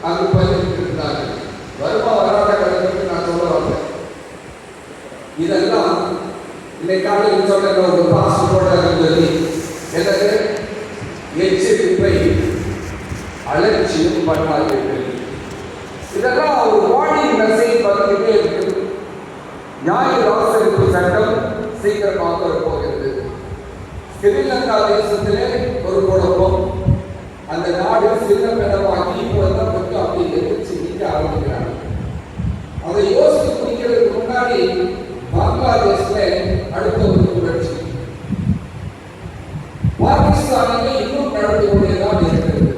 அங்கு பதிவிட்டிருக்கிறார்கள். வருமா வராத கருத்து நான் சொல்ல வந்தேன். இதெல்லாம் இன்னைக்கு காலையில் சொன்ன ஒரு பாஸ்போர்ட் இருந்தது. எனக்கு எச்சரிப்பை அலட்சியம் பண்ணாதீர்கள். இதெல்லாம் ஒரு வார்னிங் மெசேஜ் வந்துகிட்டே இருக்கு. ஞாயிறு ஆசரிப்பு சட்டம் சீக்கிரமாக வரப்போகிறது. ஸ்ரீலங்கா தேசத்திலே ஒரு குழப்பம். அந்த நாடு சின்னப்பெடமாகி இப்போதான் கொஞ்சம் அப்படி எதிர்த்து நிற்க ஆரம்பிக்கிறாங்க. அதை யோசித்து முடிக்கிறதுக்கு முன்னாடி பங்களாதேஷ்ல அடுத்த ஒரு புரட்சி, பாகிஸ்தானிலே இன்னும் நடந்து கொண்டேதான் இருக்கிறது.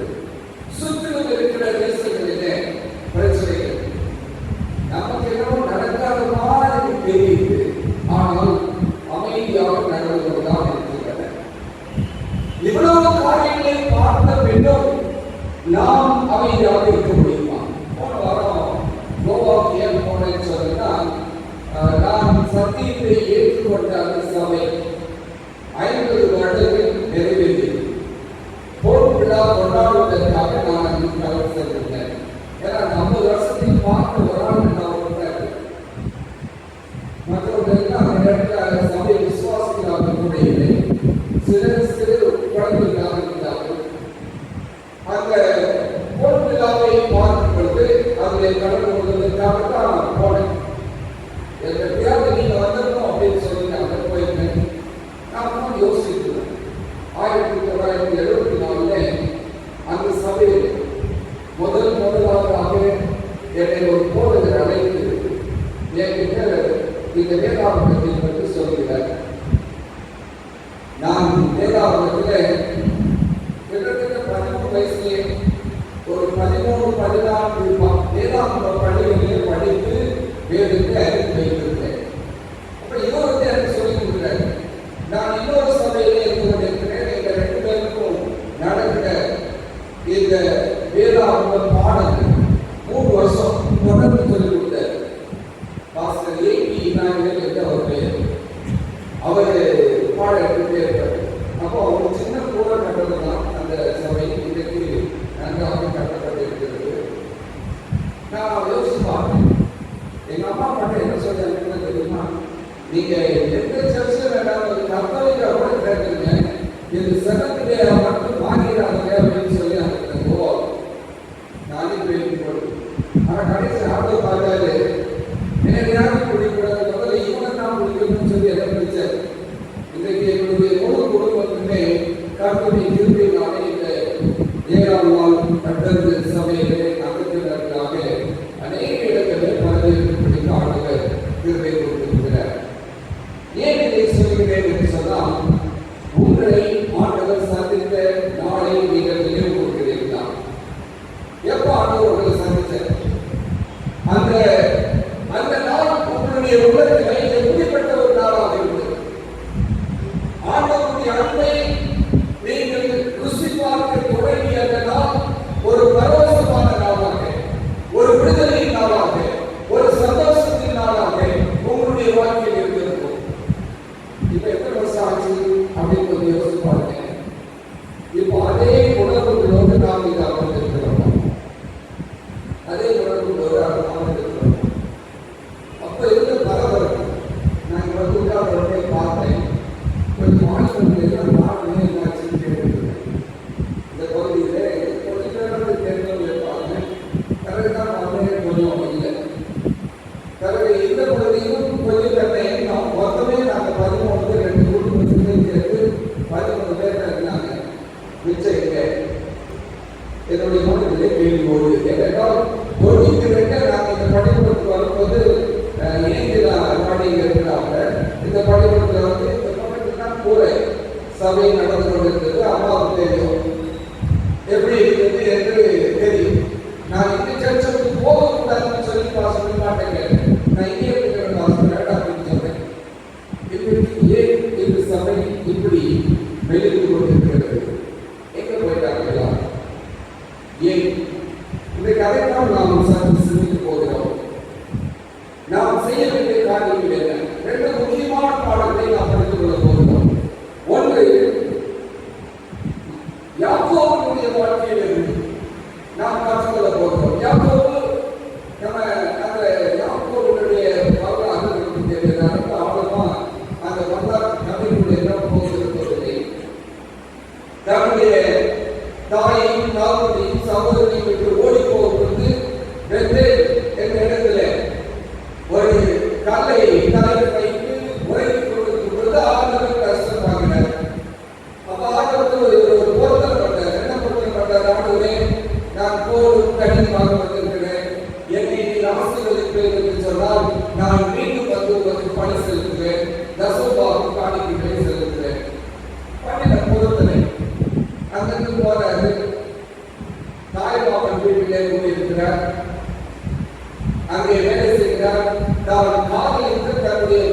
சுற்றிலும் இருக்கிற தேசங்களிலே பிரச்சனைகள் நமக்கு என்னவோ நடக்காத மாதிரி தெரியுது. ஆனால் அமைதியாக நடந்து கொண்டுதான் இருக்கின்றன. இவ்வளவு காரியங்களை பார்த்த பின்னும் நாம் அமைதியாக இருக்க முடியுமா? போன வாரம் கோவாக்கு ஏன் போனேன்னு சொன்னா, நான் சத்தியத்தை ஏற்றுக்கொண்ட அந்த சபை 50 வருடங்கள் நிறைவேறியது. போர் விழா கொண்டாடுவதற்காக நான் அங்கு கலந்து சென்றிருந்தேன். ஏன்னா 50 வருஷத்தையும் பார்த்து வராமல் நான் மற்றவர்கள் அந்த இடத்துல சபை விசுவாசிகளாக கூட இல்லை. சிறு சிறு குழந்தைகளாக இருந்தார்கள். அந்த போர் விழாவை பார்க்கும் பொழுது அதில் கலந்து கொள்வதற்காக தான் போனேன். எப்படியாவது நீங்க வந்துடணும் அப்படின்னு சொல்லி நான் போயிருந்தேன். நான் யோசிக்கிறேன். 1974 அந்த சபையில் முதலாவதாக என்னை ஒரு போதகர் அழைத்து என்கிட்ட இந்த வேதாகமத்தை பற்றி சொல்கிறார். நான் வேதாகமத்தில் கிட்டத்தட்ட 13 வயசுலேயே ஒரு 13-14 வேதாகம பள்ளிகளிலே படித்து வேதத்தை அறிந்து வைத்திருந்தேன். அப்ப இவர் வந்து எனக்கு சொல்லி கொடுக்கிறார். நான் இன்னொரு சபையிலே இருந்து கொண்டிருக்கிறேன். எங்க 2 பேருக்கும் நடக்கிற இந்த வேதாகம பாடங்கள் 3 வருஷம் தொடர்ந்து சொல்லிக் கொடுத்தார். பாஸ்டர் ஏபி நாயகர் என்று அவர் பெயர். அவர் பாட எடுத்துட்டே இருப்பார். அப்போ அவர் சின்ன கூட கட்டது தான் அந்த சபை இன்றைக்கு நன்றாக கட்டப்பட்டிருக்கிறது. நான் யோசிச்சு பார்த்தேன். எங்க அம்மா பாட்டு என்ன சொல்றாங்க தெரியுமா? நீங்க எந்த சர்ச்சில் வேண்டாம் ஒரு கத்தோலிக்கா கூட கேட்குறீங்க, இது செகண்ட்லே மட்டும் வாங்கிடாங்க அப்படின்னு சொல்லி அந்த கோவா நானே பேசி போடு. ஆனால் கடைசி ஆட்டோ பார்த்தாரு எனக்கு யாரும் பிடிக்கூடாது, முதல்ல இவனை தான் பிடிக்கணும்னு சொல்லி எதை பிடிச்சார். இன்றைக்கு எங்களுடைய முழு குடும்பத்துமே கர்த்தருடைய கிருபையினாலே இந்த 7ஆம் நாள் கட்டது சபையிலே அகத்தினர்களாக அநேக இடங்களில் பதவிகளுக்கு ஆண்டுகள் கிருபை கொடுத்திருக்கிறார். ஏன் இதை சொல்கிறேன் என்று சொன்னால், உங்களை ஆண்டவர் சந்தித்த நாளை நீங்கள் நினைவு கூறுகிறீர்களா? எப்போ ஆண்டவர் உங்களை சந்தித்தார்? அந்த நாள் உங்களுடைய உள்ளத்திலே எப்படிப்பட்ட ஒரு நாளாக இருந்தது? ஆண்டவருடைய அன்பை நீங்கள் ருசி பார்க்க தொடங்கிய அந்த நாள் ஒரு பரவசமான நாளாக, ஒரு விடுதலையின் நாளாக, ஒரு சந்தோஷத்தின் நாளாக உங்களுடைய வாழ்க்கையில் இருந்திருக்கும். இப்ப எத்தனை வருஷம் ஆச்சு அப்படின்னு கொஞ்சம் யோசிச்சு பாருங்க. இப்போ அதே உணர்வுகளோடு நாம் இதை அமர்ந்திருக்கிறோம். அதே உணர்வுகளோடு அமர்ந்திருக்கிறோம். அப்ப இருந்த பரபரப்பு நான் உட்கார்ந்து பார்த்தேன். கொஞ்சம் மாநிலங்கள் நாடுமே என்னாச்சுன்னு கேட்டுருக்கேன். இந்த பகுதியில கொஞ்சம் பேர் தெரிஞ்சவங்க இருப்பாங்க. கரெக்டாக பார்த்தேன் கொஞ்சம் இல்லை. கரெக்ட் இந்த பகுதியிலும் கொஞ்சம் தன்னை மொத்தமே நாங்கள் 13 2 குடும்பத்துலேயும் சேர்த்து 13 பேர் இருந்தாங்க. மிச்சம் இல்லை. என்னுடைய மனதிலே கேள்வி ஓடுது. ஏனென்றால் தொழிலுக்கு நாங்கள் இந்த பள்ளிக்கூடத்துக்கு வரும்போது இணைந்துதான் பாடிங்க இருக்கிறாங்க. இந்த பள்ளிக்கூடத்தில் வந்து இந்த பக்கத்தில் தான் போகிறேன். சபை நடந்து கொண்டிருக்கிறது. அம்மாவுக்கு தெரியும் எப்படி இருக்கிறது என்று தெரியும். நான் இந்த சர்ச்சைக்கு போகக்கூடாதுன்னு சொல்லி சொல்லி மாட்டேங்க. நான் இங்கே இருக்கிற வாசல் வேண்டாம் அப்படின்னு சொல்றேன். இப்படி ஏன் இந்த சபை இப்படி மெலிந்து கொண்டிருக்கிறது? எங்க போயிட்டாங்களா? ஏன் இந்த கதைதான் நாம் சிந்திக்க போகிறோம். நாம் செய்ய வேண்டிய காரியங்கள் என்ன? 2 முக்கியமான பாடங்களை நாம் படித்துக் கொள்ள போகிறோம். ஒன்று, யாக்கோபுடைய வாழ்க்கையில் இருந்து நாம் கற்றுக்கொள்ள போகிறோம். சகோதரனை விட்டு ஓடி போகும்போது பெத்தேல் என்ற இடத்துல ஒரு கல்லை தலையில் வைத்து உரைத்துக் கொண்டிருக்கும் பொழுது ஆண்டவர் கஷ்டமாகினார். அப்ப ஆண்டவர் ஒரு பொருத்தம் பண்ணார். என்ன பொருத்தம் பண்ணார்? ஆண்டவரே, நான் போரும் கடினமாக வந்திருக்கிறேன், என்னை நீர் ஆசீர்வதிப்பேன் என்று சொன்னால் நான் மீண்டும் வந்து உங்களுக்கு பணி செலுத்துவேன், தசமபாகம் காணிக்கைகளை செலுத்துவேன். பண்ணின பொருத்தனை அங்கிருந்து போறாரு. தாய்மாமன் வீட்டிலே கூடியிருக்கிறார். அங்கே வேலை செய்கிறார். நான் காதலித்து தன்னுடைய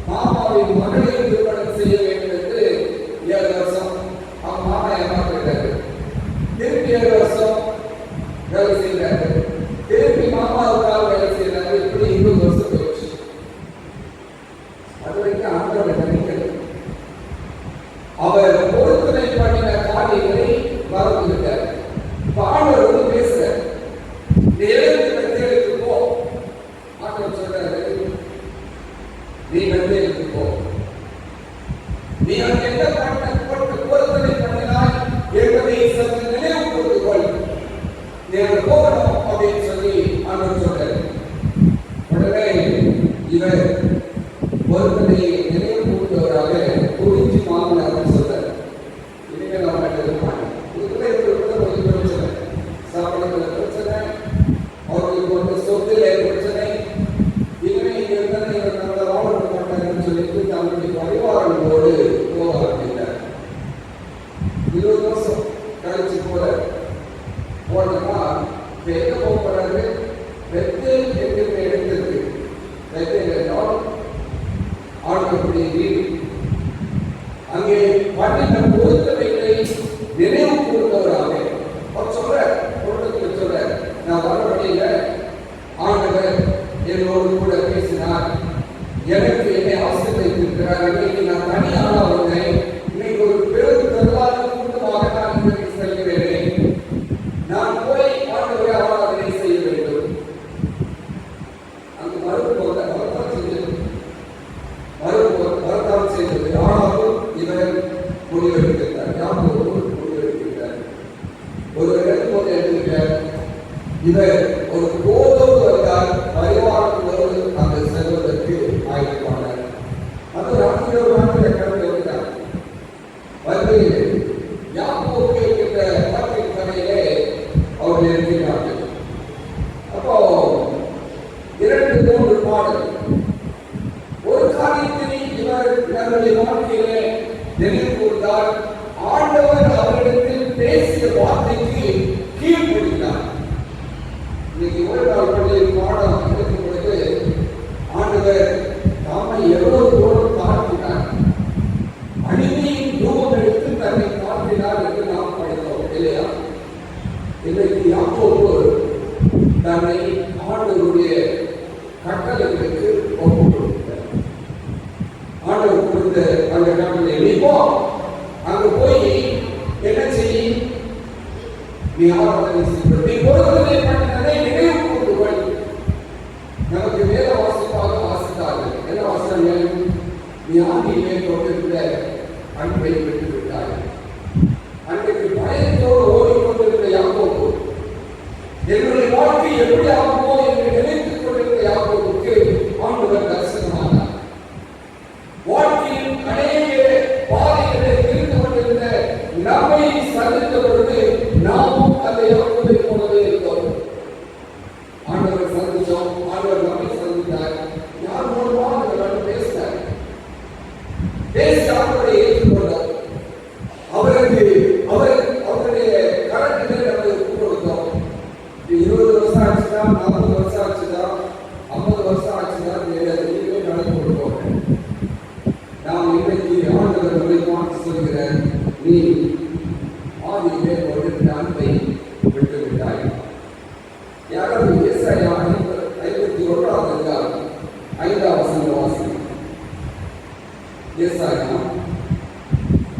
மாமாவின் மகளை திருமணம் செய்ய வேண்டும் என்று 7 வருஷம் அவங்க மாமா ஏமாற்றிட்டாரு. திருப்பி 7 வருஷம் வேலை செய்கிறாரு. திருப்பி மாமாவுக்காக வேலை செய்கிறாரு. இப்படி 20 வருஷம் போயிடுச்சு. அது வரைக்கும் ஆண்டவரை நினைக்கிறது. அவர் பொருத்தனை பண்ணின காரியங்களை மறந்துவிட்டார். இப்ப ஆண்டவர் வந்து பேசுறார். நீ எழுந்து பெத்தேலுக்கு போ. ஆண்டவர் சொல்றாரு, நீ பெத்தேலுக்கு போ. நீ அங்கே என்ன பண்ண பொருத்தனை பண்ணினாய் என்பதை சற்று நினைவு கூர்ந்து கொள். நீ அங்க போகணும் அப்படின்னு சொல்லி ஆண்டவர் சொல்றாரு. உடனே இவர் பொருத்தனை நினைவு கூர்ந்தவராக குறிஞ்சி மாமனார் சொல்றாரு. இனிமேல் நம்ம எதிர்ப்பாங்க. இதுக்குள்ள கொஞ்சம் பிரச்சனை, சாப்பிடத்துல பிரச்சனை, அவர்களுக்கு வந்து சொத்துல பிரச்சனை. இனிமே இங்க இருந்தா இவர் நம்மளை வாழ மாட்டாங்கன்னு சொல்லிட்டு தன்னுடைய பரிவாரங்களோடு போக ஆரம்பித்தார். 20 வருஷம் கழிச்சு போனோம்னா எங்க போகிறாரு? பெத்தேல் என்கிற இடத்திற்கு. பெத்தேல் என்றால் ஆண்டவருடைய வீடு. அங்கே பண்ணின பொருத்தனைகளை நினைவு கூர்ந்தவராக அவர் சொல்ற பொருத்தத்தில் சொல்ற, நான் வர வழியில ஆண்டவர் என்னோடு கூட பேசினார், எனக்கு என்னை ஆசீர்வதித்திருக்கிறார். இன்னைக்கு நான் தனியாக வந்தேன். இன்னைக்கு ஒரு பெரும் திரளான கூட்டமாக நான் இன்றைக்கு செல்கிறேன். நான் போய் ஆண்டவரை ஆராதனை செய்ய வேண்டும். அங்கு வரத்தான் செய்தது. ஆனாலும் இவர் முடிவெடுக்கிறார். யாரும் முடிவெடுக்கிறார். ஒரு இடத்துல எழுதுகிறார், இவர் ஒரு போதோடு வந்தால் பரிவாரங்களோடு அந்த செல்வதற்கு ஆயத்தமானார். அது ராத்திரி ஒரு நாட்டில் கடந்து வருகிறார். வந்து யாக்கோபு என்கிற ஆற்றின் கரையிலே அவர்கள் இருக்கிறார்கள். அப்போ 2-3 பாடல். ஒரு காரியத்தை இவருடைய வாழ்க்கையிலே நினைவு கூர்ந்தால் ஆண்டவர் அவரிடத்தில் பேசிய வார்த்தைக்கு கீழ்ப்படுகிறார். இன்னைக்கு ஒரு நாள் பள்ளியில் பாடம் எடுக்கும் பொழுது ஆண்டவர் தாமை எவ்வளவு தூரம் தாழ்த்தினார், அடிமையின் ரூபம் எடுத்து தன்னை தாழ்த்தினார் என்று நாம் படித்தோம் இல்லையா? இன்றைக்கு யாக்கோபு தன்னை ஆண்டவருடைய கட்டளைகளுக்கு ஒப்புக் கொடுத்தார். ஆண்டவர் கொடுத்த அந்த கட்டளை, நீ போ, அங்க போய் என்ன செய்ய, நீ ஆராதனை செய்ய, நீ பொருத்தனை பண்ணினதை நினைவு கூர்ந்து கொள். நமக்கு வேத வாசிப்பாக வாசித்தார்கள். என்ன வாசித்தார்கள்? நீ ஆண்டியிலே கொண்டிருந்த அன்பை விட்டு விட்டாய். அன்றைக்கு பயத்தோடு ஓடிக்கொண்டிருந்த யாக்கோபு, என்னுடைய வாழ்க்கை எப்படி ஆகுமோ என்று நினைத்துக் கொண்டிருந்த யாக்கோபுக்கு ஆண்டவர் தரிசனமானார். வாழ்க்கையில் அநேக பாதைகளை தெரிந்து கொண்டிருந்த நம்மை சந்தித்த பொழுது நாமும் அந்த யாக்கோபை போலவே இருந்தோம். ஆண்டவர் சந்திச்சோம், ஆண்டவர் நம்மை சந்தித்தார். யார் மூலமாக ஆண்டவர் பேசினார். பேசி ஆண்டவரை ஏற்றுக்கொண்டார். அவருடைய கரத்திலே நம்ம கொடுத்தோம். 20 வருஷம் ஆச்சுதா, 40 வருஷம் ஆச்சுதா, 50 வருஷம் ஆச்சுதா, எதுவுமே நடந்து கொடுப்போம். நாம் இன்றைக்கு ஆண்டவர் நம்மை பார்த்து சொல்கிறார், நீ ஆதியிலே ஒரு அன்பை விட்டுவிட்டாய். யாராவது ஏசாயா 51 அதிகாரம் 5ஆம் வசனம் வாசி. ஏசாயா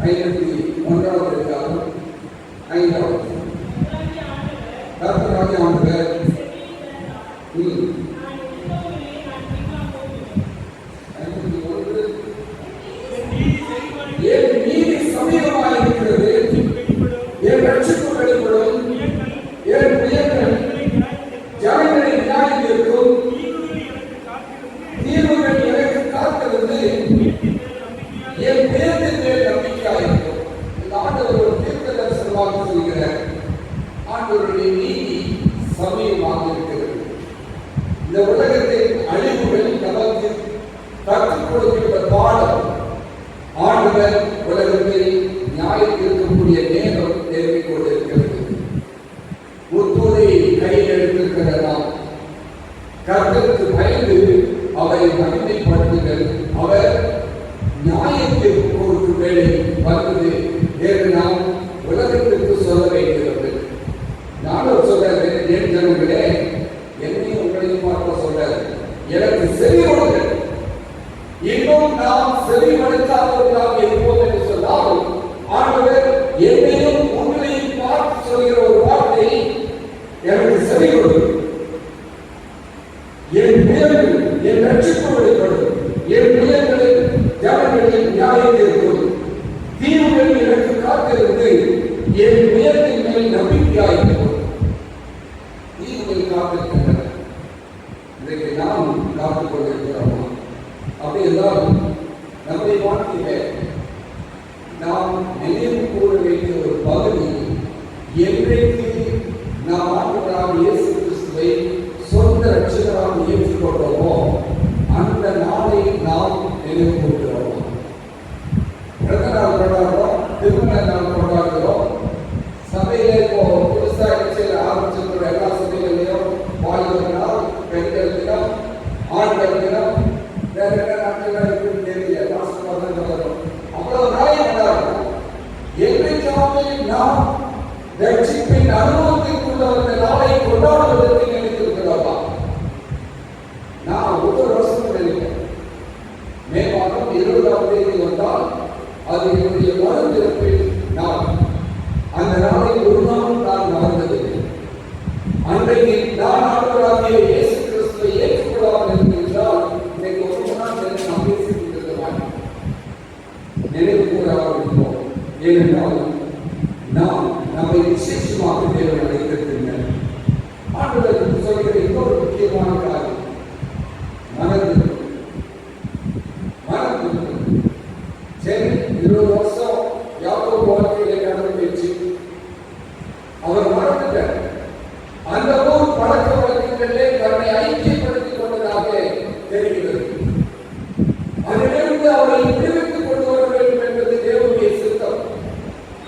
51 அதிகாரம் 5ஆம் வசனம். கர்த்தராகிய ஆண்டவர் என் நீதி சமீபமாக இருக்கிறது, என் ரட்சிப்பு வெளிப்படும், ஆண்டவருடைய நீதி சமயமாக இருக்கிறது. இந்த உலகத்தின் அழிவுகள் நமக்கு கற்றுக் கொடுக்கின்ற பாடம், ஆண்டவர் உலகத்தில் நியாயம் இருக்கக்கூடிய நேரம் நெருங்கிக் கொண்டிருக்கிறது. முத்தூரை கையில் எடுத்திருக்கிற நாம் கர்த்தருக்கு பயந்து அவரை மகிமைப்படுத்துங்கள். அவர் நியாயத்திற்கு ஒரு வேலை வந்தது என்று நாம் உலகத்திற்கு சொல்ல வேண்டியது. நானும் சொல்றேன், என் ஜனங்களே, என்னையும் உங்களையும் பார்க்க சொல்றாரு, எனக்கு செவி கொடுங்கள். இன்னும் நாம் செவிமடுக்காதவர்களாக இருப்போம் என்று சொன்னால், ஆண்டவர் என்னையும் உங்களையும் பார்த்து சொல்கிற ஒரு வார்த்தை, எனக்கு செவி கொடுங்கள். என் பிள்ளைகள் என் ரட்சிப்பு வெளிப்படும். என் பிள்ளைகளின் ஜனங்களின் நியாயத்திற்கும் தீவுகள் எனக்கு காத்திருந்து என் உயர்த்தின் மேல் நம்பிக்கையாயிருக்கும். தீவுகள் காத்திருக்கின்றன. இன்றைக்கு நாம் காத்துக் கொண்டிருக்கிறோம். அப்படி என்றால் நம்முடைய வாழ்க்கையில நாம் நினைவு கூற வேண்டிய ஒரு பகுதி, என்றைக்கு நாம் ஆண்டவராக இயேசு கிறிஸ்துவை சொந்த ரட்சகராக ஏற்றுக்கொண்டோமோ அந்த நாளை நாம் நினைவு கூறுகிறோம். பிறந்த நாள் கொண்டாடுறோம், திருமண நாள் கொண்டாடுகிறோம். சபையில இப்போ புதுசாக ஆரம்பிச்சிருக்கிற எல்லா சபைகளிலும் வாழ்ந்த நாள், பெண்கள் தினம், ஆண்கள் தினம், வேற என்ன நாட்கள் இருக்குன்னு தெரியல, மாசமாக வரும். அவ்வளவு நாளை கொண்டாடுறோம். என்றைக்காவது நாம் ரட்சிப்பின் அனுபவத்திற்குள்ள அந்த நாளை கொண்டாடுவதற்கு நினைத்திருக்கிறோமா? நான் ஒவ்வொரு வருஷமும் நினைக்கிறேன், மே மாதம் 20ஆம் தேதி வந்தால் அது என்னுடைய மறுபிறப்பில் நாள். அந்த நாளை ஒரு நாளும் நான் மறந்ததில்லை. அன்றைக்கு நான் ஆண்டவராகிய இயேசு கிறிஸ்துவை ஏற்றுக்கொள்ளாமல் இருக்கின்றால் இன்னைக்கு ஒரு நாள் நான் பேசிக்கிட்டு மாட்டேன், நினைவு கூறாமல் இருப்போம். ஏனென்றால் நாம் நம்மை விசேஷமாக தேவன் அழைத்திருக்கின்றனர். ஆண்டவருக்கு சொல்கிற இன்னொரு முக்கியமான காரியம், மனது. சரி, 20 வருஷம் யாக்கோபு வாழ்க்கையிலே கடந்து போயிடுச்சு, அவர் மறந்துட்டார். அந்த ஊர் பழக்க வழக்கங்களிலே தன்னை ஐக்கியப்படுத்திக் கொண்டதாக தெரிகிறது. அதிலிருந்து அவரை விடுவித்துக் கொண்டு வர வேண்டும் என்பது தேவனுடைய சித்தம்.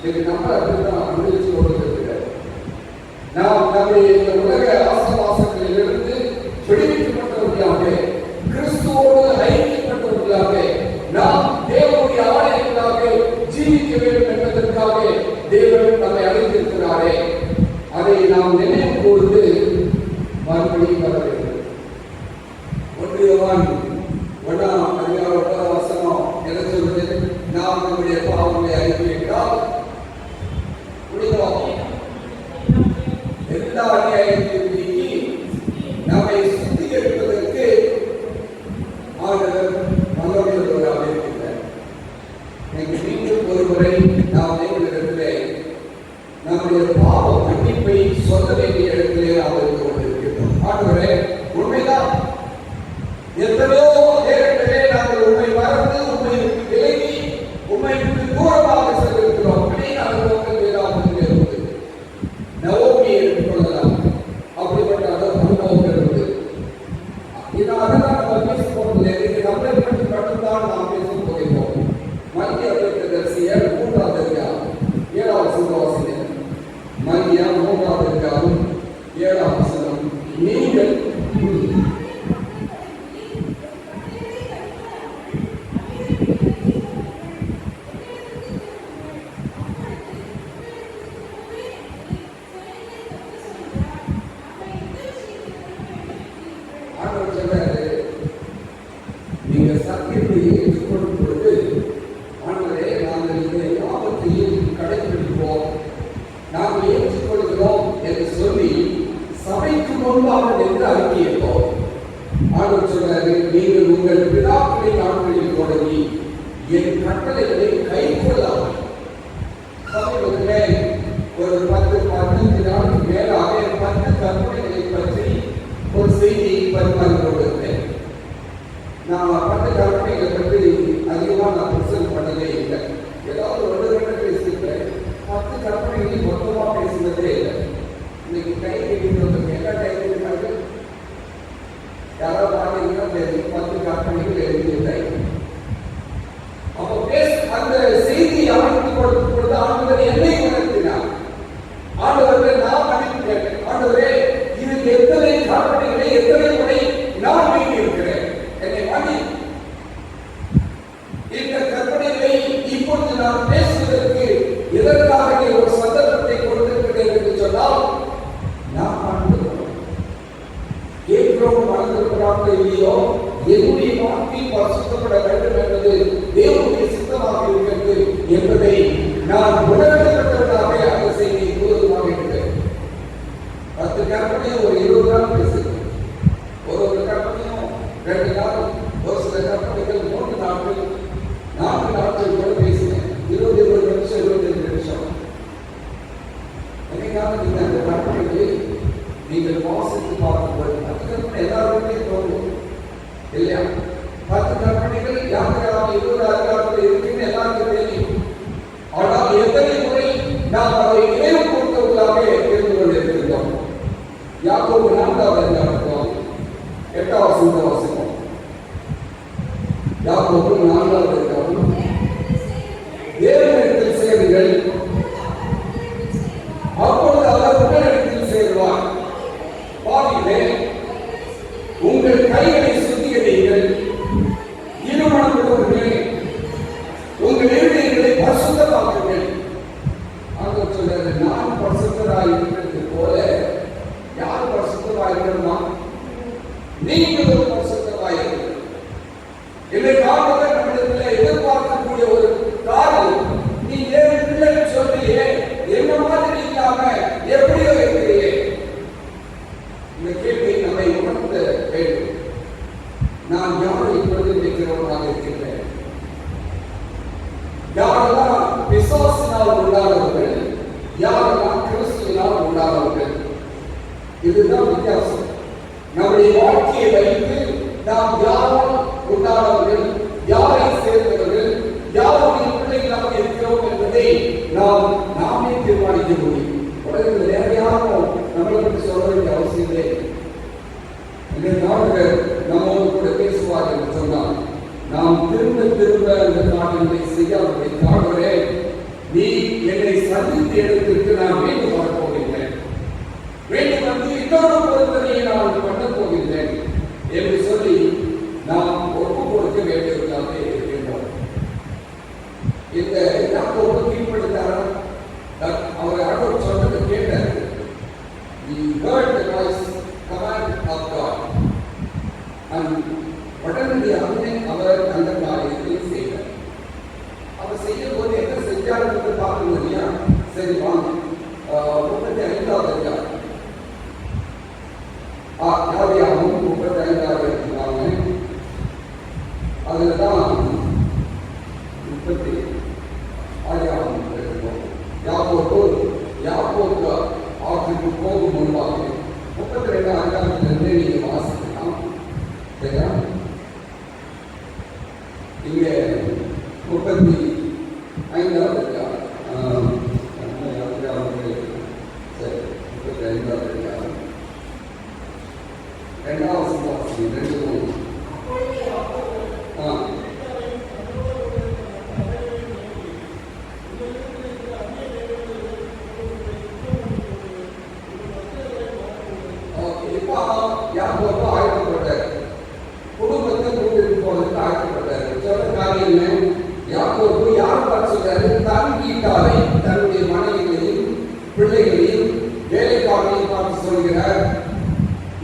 இது நம்ம அப்படிதான் அனுபவிச்சு கொண்டிருக்கிறார். நாம் நம்முடைய உலக ஆசவாசங்களிலிருந்து விடுவிக்கப்பட்டவர்களாக, கிறிஸ்துவோடு ஐக்கியப்பட்டவர்களாக, நாம் தேவனுடைய ஆலயங்களாக ஜீவிக்க வேண்டும் என்பதற்காக தேவன் நம்மை அழைத்திருக்கிறாரே, அதை நாம் நினைவு கூர்ந்து மறுபடியும் வர வேண்டும். 1 யோவான் 1:9 வசனம் என்ன சொல்வது? நாம் நம்முடைய பாவங்களை அறிக்கையிட்டால் எல்லா அநியாயத்தையும் நீக்கி நம்மை சுத்திகரிப்பதற்கு ஆண்டவர் வல்லமையுள்ளவராக இருக்கிறார். மீண்டும் ஒரு முறை நாம் தேவனிடத்திலே நம்முடைய பாவ மன்னிப்பை சொல்ல வேண்டிய இடத்திலே நாம் இருந்து கொண்டிருக்கிறோம். ஆண்டவரே, உண்மைதான், எத்தனையோ நேரத்திலே நாங்கள் உண்மை மறந்து உண்மை விலகி உண்மை தூரமாக சென்றிருக்கிறோம். அனுபவங்கள் வேதாகமத்தில் இருந்து நவோமியை எடுத்துக்கொள்ளலாம், அப்படிப்பட்ட அனுபவங்கள் இருந்து. இதனால நம்ம பேச போவதில்லை, நம்மளை பற்றி மட்டும்தான் நாம் பேச போகிறோம். மத்திய தரிசி 3ஆம் அதிகாரம் 7ஆம் வசனம், மத்திய 3ஆம் அதிகாரம் 7ஆம் வசனம், நீங்கள் சத்தியத்தை ஏற்றுக்கொள்ளும் பொழுது, ஆண்டவரே, நாங்கள் இந்த ஆபத்தையும் கடைபிடிப்போம், நாங்கள் ஏற்றுக்கொள்கிறோம் என்று சொல்லி சபைக்கு முன்பாக நின்று அறிக்கையிட்டோம். ஆண்டவர் சொன்னாரு, நீங்கள் உங்கள் பிதாக்களின் நாட்களில் தொடங்கி என் கட்டளைகளை கைக்கொள்ளாமல். சமீபத்திலே ஒரு 10-15 நாளுக்கு மேலாக 10 கற்பனைகளை பற்றி ஒரு செய்தியை பரிமாறி கொண்டிருந்தேன். நான் 10 கற்பனைகளை பற்றி அதிகமாக நான் பிரசன்ட் பண்ணதே இல்லை. ஏதாவது ஒரு 2 பேசியிருக்கேன். 10 கற்பனைகளை மொத்தமாக பேசுனதே இல்லை. எப்படியோ என்னுடைய வாழ்க்கை பரிசுத்தப்பட வேண்டும் என்பது தேவனுடைய சித்தமாக இருக்கிறது என்பதை நான் உணர்த்தப்பட்டவர்களாக அந்த செய்தியை கூறுவதாக இருக்கிறேன். 10 கற்பனையும் ஒரு 20 நாள் பேசுகிறேன். ஒரு கற்பனையும் 2 நாள், ஒரு சில கற்பனைகள் 3 நாட்கள் 4 நாட்கள் கூட பேசினேன். 20 நிமிஷம் 25 நிமிஷம். என்னைக்காவது நீங்க அந்த கற்பனைகளை நீங்கள் வாசித்து பார்க்கும்போது 10 கற்பனை எல்லாருக்குமே தோன்றும் இல்லையா? 10 கற்பனைகள் யாருக்காவது 20 அதிகாரத்தில் இருக்குன்னு எல்லாருக்கும் தெரியும். ஆனால் எத்தனை முறை நாம் அதை நினைவு கூர்ந்தவர்களாக இருந்து கொண்டிருக்கிறோம். யாக்கோபு 4வது அதிகாரம் 8வது வசனத்தை வாசிப்போம். யாக்கோபு 4வது அதிகாரம். தேவனிடத்தில் சேருங்கள், அப்பொழுது அவர் உங்களிடத்தில் சேருவார். பாவிகளே, உங்கள் கைகளை சுத்திகரியுங்கள், இருமனமுள்ளவர்களே, உங்கள் இருதயங்களை பரிசுத்தமாக்குங்கள். அங்க சொல்றது, நான் பரிசுத்தராய் இருக்கிறது போல யார் பரிசுத்தராய் இருக்கணுமா? நீங்களும் பரிசுத்தராய் இருக்கிறது. இதற்காக நம்மிடத்தில் எதிர்பார்க்கக்கூடிய ஒரு காரியம், நீ ஏன் பிள்ளைன்னு சொல்றியே, என்ன மாதிரி இல்லாம எப்படியோ இருக்கிறியே? இந்த கேள்வி நம்மை உணர்த்த வேண்டும். நான் யாரை பிரதிநிதிக்கிறவனாக இருக்கின்றேன்? யாரெல்லாம் பிசாசினால் உண்டானவர்கள், யாரெல்லாம் கிறிஸ்துவினால் உண்டானவர்கள்? இதுதான் வித்தியாசம். நம்முடைய வாழ்க்கையை வைத்து நாம் யாரால் உண்டானவர்கள், யாரை சேர்ந்தவர்கள், யாருடைய பிள்ளைகளாக இருக்கிறோம் என்பதை நாமே தீர்மானிக்க முடியும். உலகத்தில் வேற யாரும் நம்மளை பற்றி சொல்ல வேண்டிய அவசியம் இல்லை. இந்த நாடுகள் நம்மோடு கூட பேசுவார் என்று சொன்னால், நாம் திரும்ப திரும்ப அந்த காரியங்களை செய்யாததை காடுகிறே, நீ என்னை சந்தித்த இடத்திற்கு நான் மீண்டும் வரப்போகின்றேன், மீண்டும் வந்து இன்னொரு பொருத்தனையை நான் பண்ணப் போகின்றேன் என்று சொல்லி நாம் ஒப்பு கொடுக்க வேண்டியவர்களாக இருக்கின்றோம். இந்த யாக்கோபு கீழ்ப்படுத்தாரா? அவர் ஆண்டவர் சொன்னதை கேட்டார். He heard the voice, command of God. உடனடியாக அவர் அந்த காரியத்தை செய்தார். அவர் செய்யும் போது என்ன செஞ்சார் என்று பார்க்கணும் இல்லையா? சரி வாங்க, 35வது அதிகாரம். யாரையாவும் 35வது எடுத்துக்காங்க. அதில் தான் 30 ஆதியாகமம் எடுத்துக்கோம். யாக்கோபு ஆற்றுக்கு போகும் முன்பாக 32 அதிகாரத்திலிருந்து நீங்கள் வாசிக்கலாம். சரியா? இங்க 35வது அதிகாரம். சரி, 35வது அதிகாரம் 2வது வாசி 2 யாக்கோபு ஆயத்தப்பட்டார். குடும்பத்தை கூட்டிட்டு போறதுக்கு ஆயத்தப்பட்டார். சொல்ற காரியம் என்ன? யாக்கோபு யார் பார்த்து சொல்றாரு? தன் வீட்டாரை, தன்னுடைய மனைவிகளையும் பிள்ளைகளையும் வேலைக்காரர்களையும் பார்த்து சொல்கிறார்.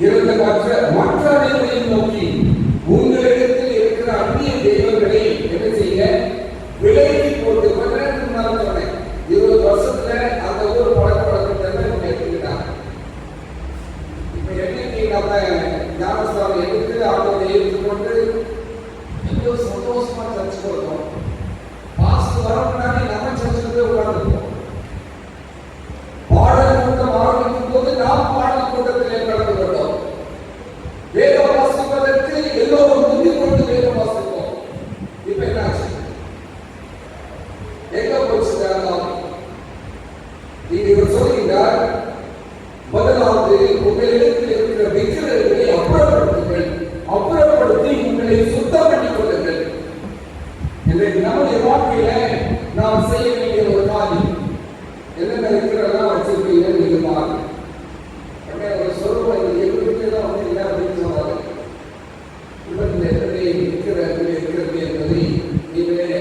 இருந்த மற்ற அனைவரையும் நோக்கி, உங்களிடத்தில் இருக்கிற அந்நிய தெய்வங்களை என்ன செய்ய? விலைக்கு போட்டு. கொஞ்ச நேரத்துக்கு முன்னால சொன்னேன், 20 வருஷத்துல அந்த ஊர் பழக்க வழக்கத்தை கேட்டுக்கிட்டாங்க. இப்ப என்னைக்கு நம்ம ஞானஸ்தானம் எடுத்து அவங்களை எடுத்துக்கொண்டு எவ்வளோ சந்தோஷமா சர்ச்சு கொடுத்தோம். பாஸ்ட் வர முன்னாடி நம்ம சர்ச்சுக்கு உட்கார்ந்துருக்கோம். பாடல் கூட்டம் ஆரம்பிக்கும் போது நாம் பாடல் கூட்டத்திலே கலந்து கொண்டோம். வேதம் வாசிப்பதற்கு எல்லோரும் முந்தி கொண்டு வேதம் வாசிப்போம். இப்ப என்னாச்சு? எங்க போச்சு? இவர் சொல்லுகிறார், முதலாவது உங்களிடத்தில் இருக்கிற விக்கிரகங்களை அப்புறப்படுத்துங்கள், அப்புறப்படுத்தி உங்களை சுத்தம் பண்ணிக் கொள்ளுங்கள். இன்றைக்கு நம்முடைய வாழ்க்கையில நாம் செய்ய வேண்டிய ஒரு காரியம் என்னென்ன விக்கிரகம் வச்சிருக்கீங்க நீங்க பாருங்க. சொல்லுவோம், எங்க வீட்டுல தான் வந்து இல்லை அப்படின்னு சொன்னாங்க. இவற்றில் எத்தனை விக்கிரகங்கள் இருக்கிறது என்பதை நீங்களே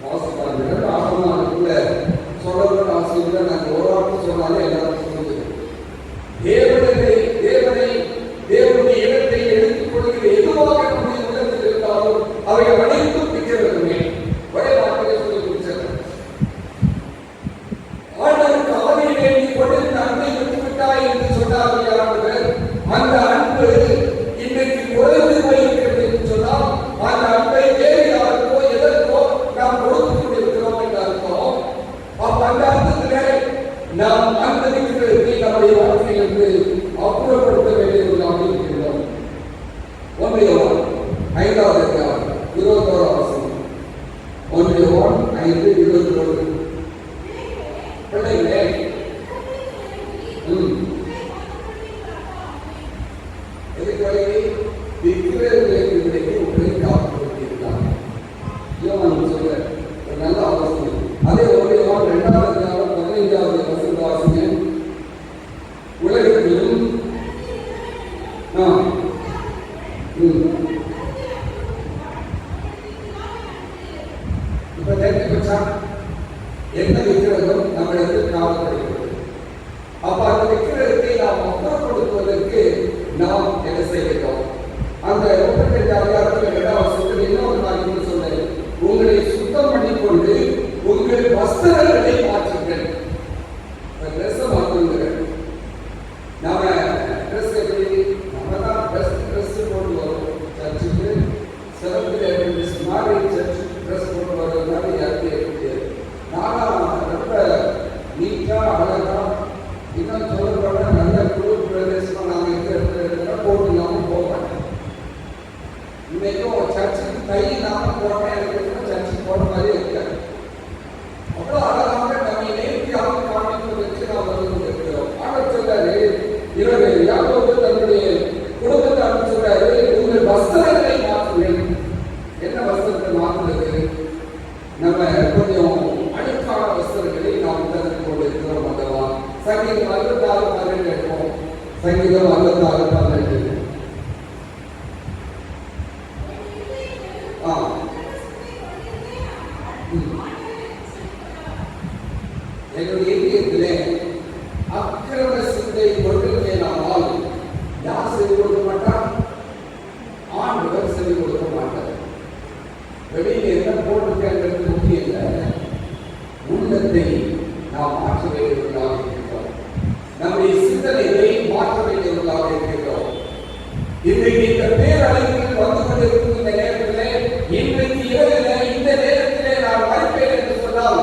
வாசிப்பார்கள். ஆசமானதுக்குள்ள சொல்லணும்னு அவசியம் இல்லை. நாங்கள் ஒரு வார்த்தை சொன்னாலே எல்லாரும் சொல்லுது. தேவனை வாழ்க்கையிலிருந்து அப்புறப்படுத்த வேண்டியவர்களாக இருக்கின்றோம். 1 யோவான் 5வது அதிகாரம் 21வது வசனம். 1 யோவான் 5:21. பிள்ளைகளே, எதுக்காக விக்கிரகங்களுக்கு இடையே உங்களை காப்பாற்றியிருக்கிறார். யோவான் சொல்ற ஒரு நல்ல அவசரம். அதே 1 யோவான் 2வது அதிகாரம் 15வது வசனம் வாசிங்க. உலகத்திலும் இப்ப தெரிஞ்சா என்ன விக்கிரகம் நம்மளுக்கு காவல்படுகிறது. அப்ப அந்த விக்கிரகத்தை நாம் அப்புறப்படுத்துவதற்கு நாம் என்ன செய்கிறோம்? அந்த 35 அதிகாரத்தில் 2வது வசனத்தில் இன்னொரு காரியம் சொன்னேன். உங்களை சுத்தம் பண்ணிக்கொண்டு உங்கள் வஸ்திரங்களை மாற்றுங்கள். ட்ரெஸ் மாற்றுங்கள். நாம ட்ரெஸ் எப்படி நம்ம தான் ட்ரெஸ் போட்டு வரோம் சர்ச்சுக்கு. சிலருக்கு மாதிரி சர்ச் ட்ரெஸ் போட்டு வர்றதுனால யாருக்கு ஏற்படுது. நானா ரொம்ப நீட்டா அழகா இன்னும் சொல்லப்பட நல்ல குழு பிரதேசமா நாங்கள் இருக்கிற இடத்துல போட்டு இல்லாமல் போக மாட்டேன். இன்னைக்கும் சர்ச்சுக்கு கை இல்லாமல் போட்டேன். எனக்கு சர்ச்சுக்கு போட மாதிரி இருக்காது. அவ்வளோ அழகாக நம்ம நேர்த்தியாக காமிப்பதற்கு நாம் வந்து இருக்கிறோம். ஆக சொல்றாரு, இவர்கள் யாரோடு தன்னுடைய குடும்பத்தை அனுப்பி சொல்றாரு, உங்கள் வஸ்திரங்களை மாற்றுங்கள். என்ன வஸ்திரத்தை மாற்றுறது? நம்ம கொஞ்சம் அழுக்கான வஸ்திரங்களை நாம் தந்து கொண்டிருக்கிறோம் அல்லவா? சங்கீதம் 66:12 இருக்கும். சங்கீதம் 66:12. என்னுடைய இதயத்திலே அக்கிரம சிந்தை கொண்டிருந்தேனால் யார் செவி கொடுக்க மாட்டார்? ஆண்டவர் செவி கொடுக்க மாட்டார். வெளியில் என்ன போட்டிருக்கிறது முக்கியம் இல்லை. உள்ளத்தை நாம் மாற்ற வேண்டியவர்களாக இருக்கிறோம். நம்முடைய சிந்தனைகளை மாற்ற வேண்டியவர்களாக இருக்கிறோம். இன்றைக்கு இந்த பேரழிவுகள் வந்து கொண்டிருக்கும் இந்த நேரத்திலே, இன்றைக்கு இரவில் இந்த நேரத்திலே நான் மறுப்பேன் என்று சொன்னால்,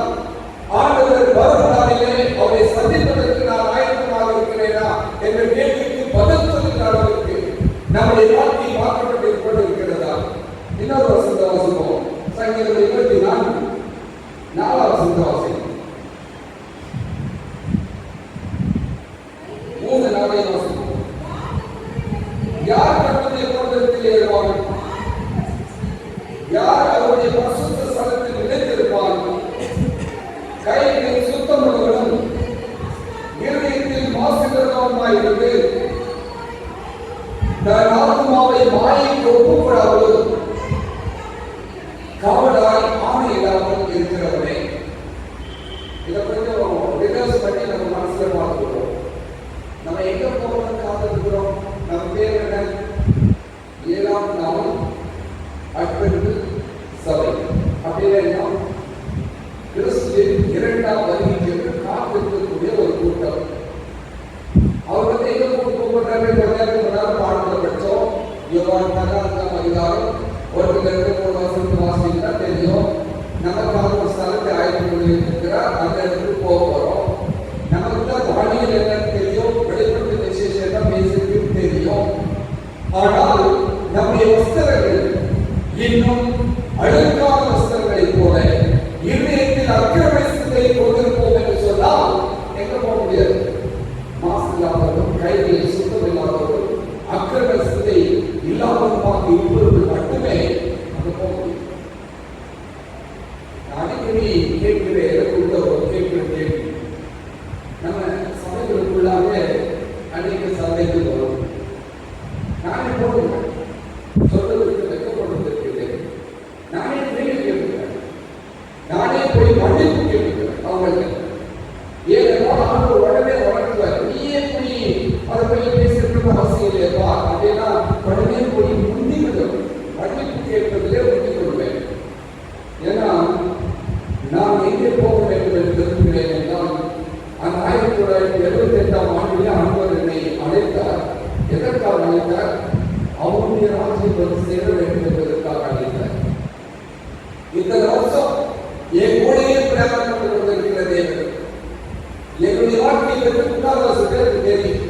ஆண்டவர் வரும் நாளிலே அவரை சந்திப்பதற்கு நான் ஆயத்தமாக இருக்கிறேனா என்ற கேள்விக்கு பதில் சொல்லுகிற அளவிற்கு நம்முடைய வாழ்க்கை மாற்றப்பட்டு கொண்டிருக்கிறதா? இன்னொரு வசனத்தை வாசிப்போம். சங்கீதம் 24:4 வசனத்தை வாசிப்போம். 3-4 வாசிப்போம். யார் கர்த்தருடைய பர்வதத்தில் ஏறுவான்? யார் அவருடைய பரிசுத்த ஸ்தலத்தில் நிலைத்திருப்பான்? கைகளில் சுத்தமுள்ளவனும் இருதயத்தில் மாசுகிறவனுமாயிருந்து தன் ஆத்துமாவை மாயைக்கு ஒப்புக்கொடாமல் காவலாய் ஆணை இல்லாமல் இருக்கிறவனே. இதை கொஞ்சம் ரிவர்ஸ் பண்ணி நம்ம மனசுல பார்த்துக்கிறோம். நம்ம எங்க போகிறோம் காத்திருக்கிறோம்? நம்ம பேர் என்ன? 7ஆம் நாள் அட்வென்ட் சபை. அப்படின்னா கிறிஸ்துவின் 2ஆம் வருகைக்கு காத்திருக்கக்கூடிய ஒரு கூட்டம். அவர் வந்து எங்க போகிறாரு? பாடத்தை படித்தோம். யோவான் 14ஆம் அதிகாரம் 1-3 வசனத்தை வாசித்தா தெரியும். நமக்காக ஒரு ஸ்தலத்தை ஆயத்தம் பண்ணியிருக்கிறார். அந்த இடத்துக்கு போக போறோம். நமக்கு தான் வாணியில் என்னன்னு தெரியும், வெளிப்பட்ட விசேஷம் தான் பேசிட்டு தெரியும். ஆனால் நம்முடைய வஸ்திரங்கள் இன்னும் அழுக்கான வஸ்திரங்களை போல இருதயத்தில் அக்கிரம சிந்தையை கொண்டிருப்போம் என்று சொன்னால் எங்க போக முடியாது? மாசு இல்லாதவர்கள், கைகளில் சுத்தம் இல்லாதவர்கள், அக்கிரம சிந்தை இல்லாதவர்களாக இருப்பது மட்டுமே அங்க போக முடியும். அடிக்கடி கேட்கிற கேள்வி, நம்ம சபைகளுக்குள்ளாக அநேக சந்தைகள் வரும். நானே போடுவேன், சொல்றதுக்கு வெட்கப்படுவதற்கு நானே கேள்வி கேட்கிறேன். நானே போய் மன்னிப்பு கேட்கிறேன் அவங்களுக்கு. ஏன்னா அவங்க உடனே வளர்க்குவார். நீயே போய் அதை போய் பேசுறதுக்கு அவசியம் இல்லையப்பா அப்படின்னா உடனே போய் முந்திவிடும். மன்னிப்பு கேட்பதிலே முந்தி கொள்வேன். ஏன்னா நான் எங்கே போக வேண்டும் என்று விரும்புகிறேன் என்றால், அந்த 1978ஆம் ஆண்டிலே ஆண்டவர் என்னை அழைத்தார். எதற்காக அழைத்தார்? அவருடைய ராஜ்யம் சேர வேண்டும் என்பதற்காக அழைத்தார். இத்தனை வருஷம் என் கூடையே பிரயாணம் கொண்டு கொண்டிருக்கிற தேவன் என்னுடைய வாழ்க்கையில் 3 வருஷத்துக்கு தெரியும்.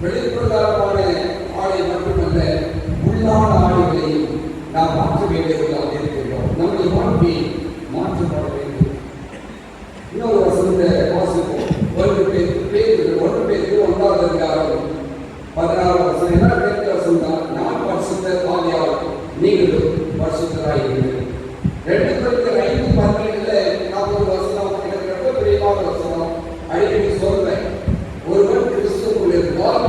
வெளிப்பிரகாரமான ஆடை மட்டுமல்ல, உள்ளான ஆடைகளையும் நாம் மாற்ற வேண்டியவர்களாக இருக்கிறோம். நம்முடைய வாழ்க்கை மாற்றப்பட வேண்டும். இன்னொரு வசனத்தை வாசிப்போம். 1 பேதுரு 1 அதிகாரம் 16 வசனம். வசனம் தான், நான் பரிசுத்த ஆவியால் நீங்களும் பரிசுத்தராயிருங்கள். 2 Corinthians 5:17 நான் ஒரு வசனம், எனக்கு ரொம்ப பிரியமான வசனம், அடிக்கடி சொல்றேன். ஒருவன் கிறிஸ்துவுக்குள் இருந்தால்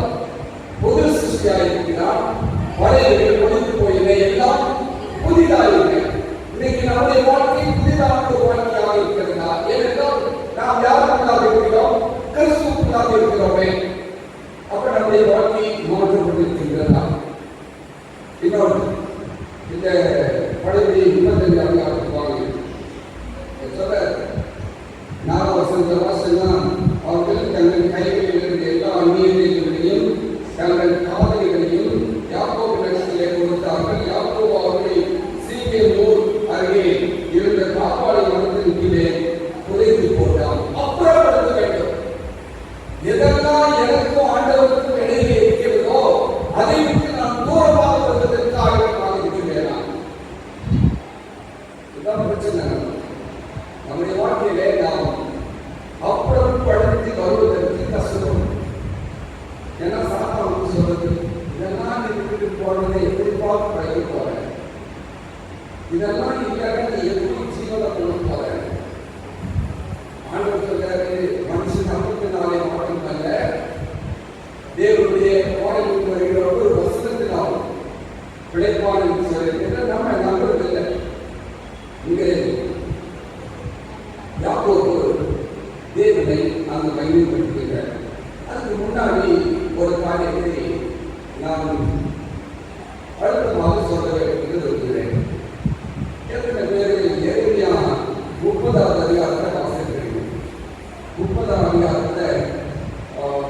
புது சிருஷ்டியாயிருக்கிறான், பழையவைகள் ஒழிந்து போயின, எல்லாம் புதிதாயிருக்கிறது. இன்னைக்கு நம்முடைய வாழ்க்கை புதிதான ஒரு வாழ்க்கையாக இருக்கிறதா? ஏனென்றால் நாம் யாருக்குள்ளாக இருக்கிறோம்? கிறிஸ்துவுக்குள்ளாக இருக்கிறோமே. அப்ப நம்முடைய வாழ்க்கை மாற்றப்பட்டிருக்கின்றதா? இன்னொன்று, இந்த பழைய 25 அதிகாரத்துக்கு சொல்ல 4 வசனத்தை வாசனா, அவர்கள் தங்கள் கைகளில் இருந்த எல்லா அந்நியத்தையும் தங்கள் காதலிகளையும் யாக்கோபிடத்திலே கொடுத்தார்கள். யாக்கோபு அவர்களை சீகேம் ஊர் அருகே இருந்த காப்பாளி மரத்தின் கீழே புதைத்து போட்டான். அப்புறப்படுத்த வேண்டும். எதெல்லாம் எனக்கும் ஆண்டவருக்கும் இடையே இருக்கிறதோ அதை விட்டு நான் தூரமாக வருவதற்காக இருக்கிறேன். இதுதான் பிரச்சனை. நம்முடைய வாழ்க்கையிலே நாம் அப்புறப்படுத்தி வருவதற்கு கஷ்டம். ஏன்னா சாத்தான் சொல்றது, இதெல்லாம் நீ விட்டுட்டு போனதை எப்படி பார்த்து பழகி போற, இதெல்லாம் இல்லைன்னா நீ எப்படி ஜீவனை கொண்டு போற. ஆண்டவர் சொல்றாரு, மனுஷன் 54 மாற்றம் அல்ல, தேவனுடைய வாயிலுக்கு வருகிற ஒரு வசனத்தினால் பிழைப்பான் என்று சொல்லியிருக்கிற நம்ம நம்புவதில்லை. இங்கே யாக்கோபு தேவனை அங்கு மையப்படுத்துகிறார். அதுக்கு முன்னாடி ஒரு காரியத்தை நான் அழுத்தமாக சொல்ல விரும்புகிறேன். எத்தனை பேர் எரேமியா 30வது அதிகாரத்தை வாசிக்கிறீங்க? 30வது அதிகாரத்தை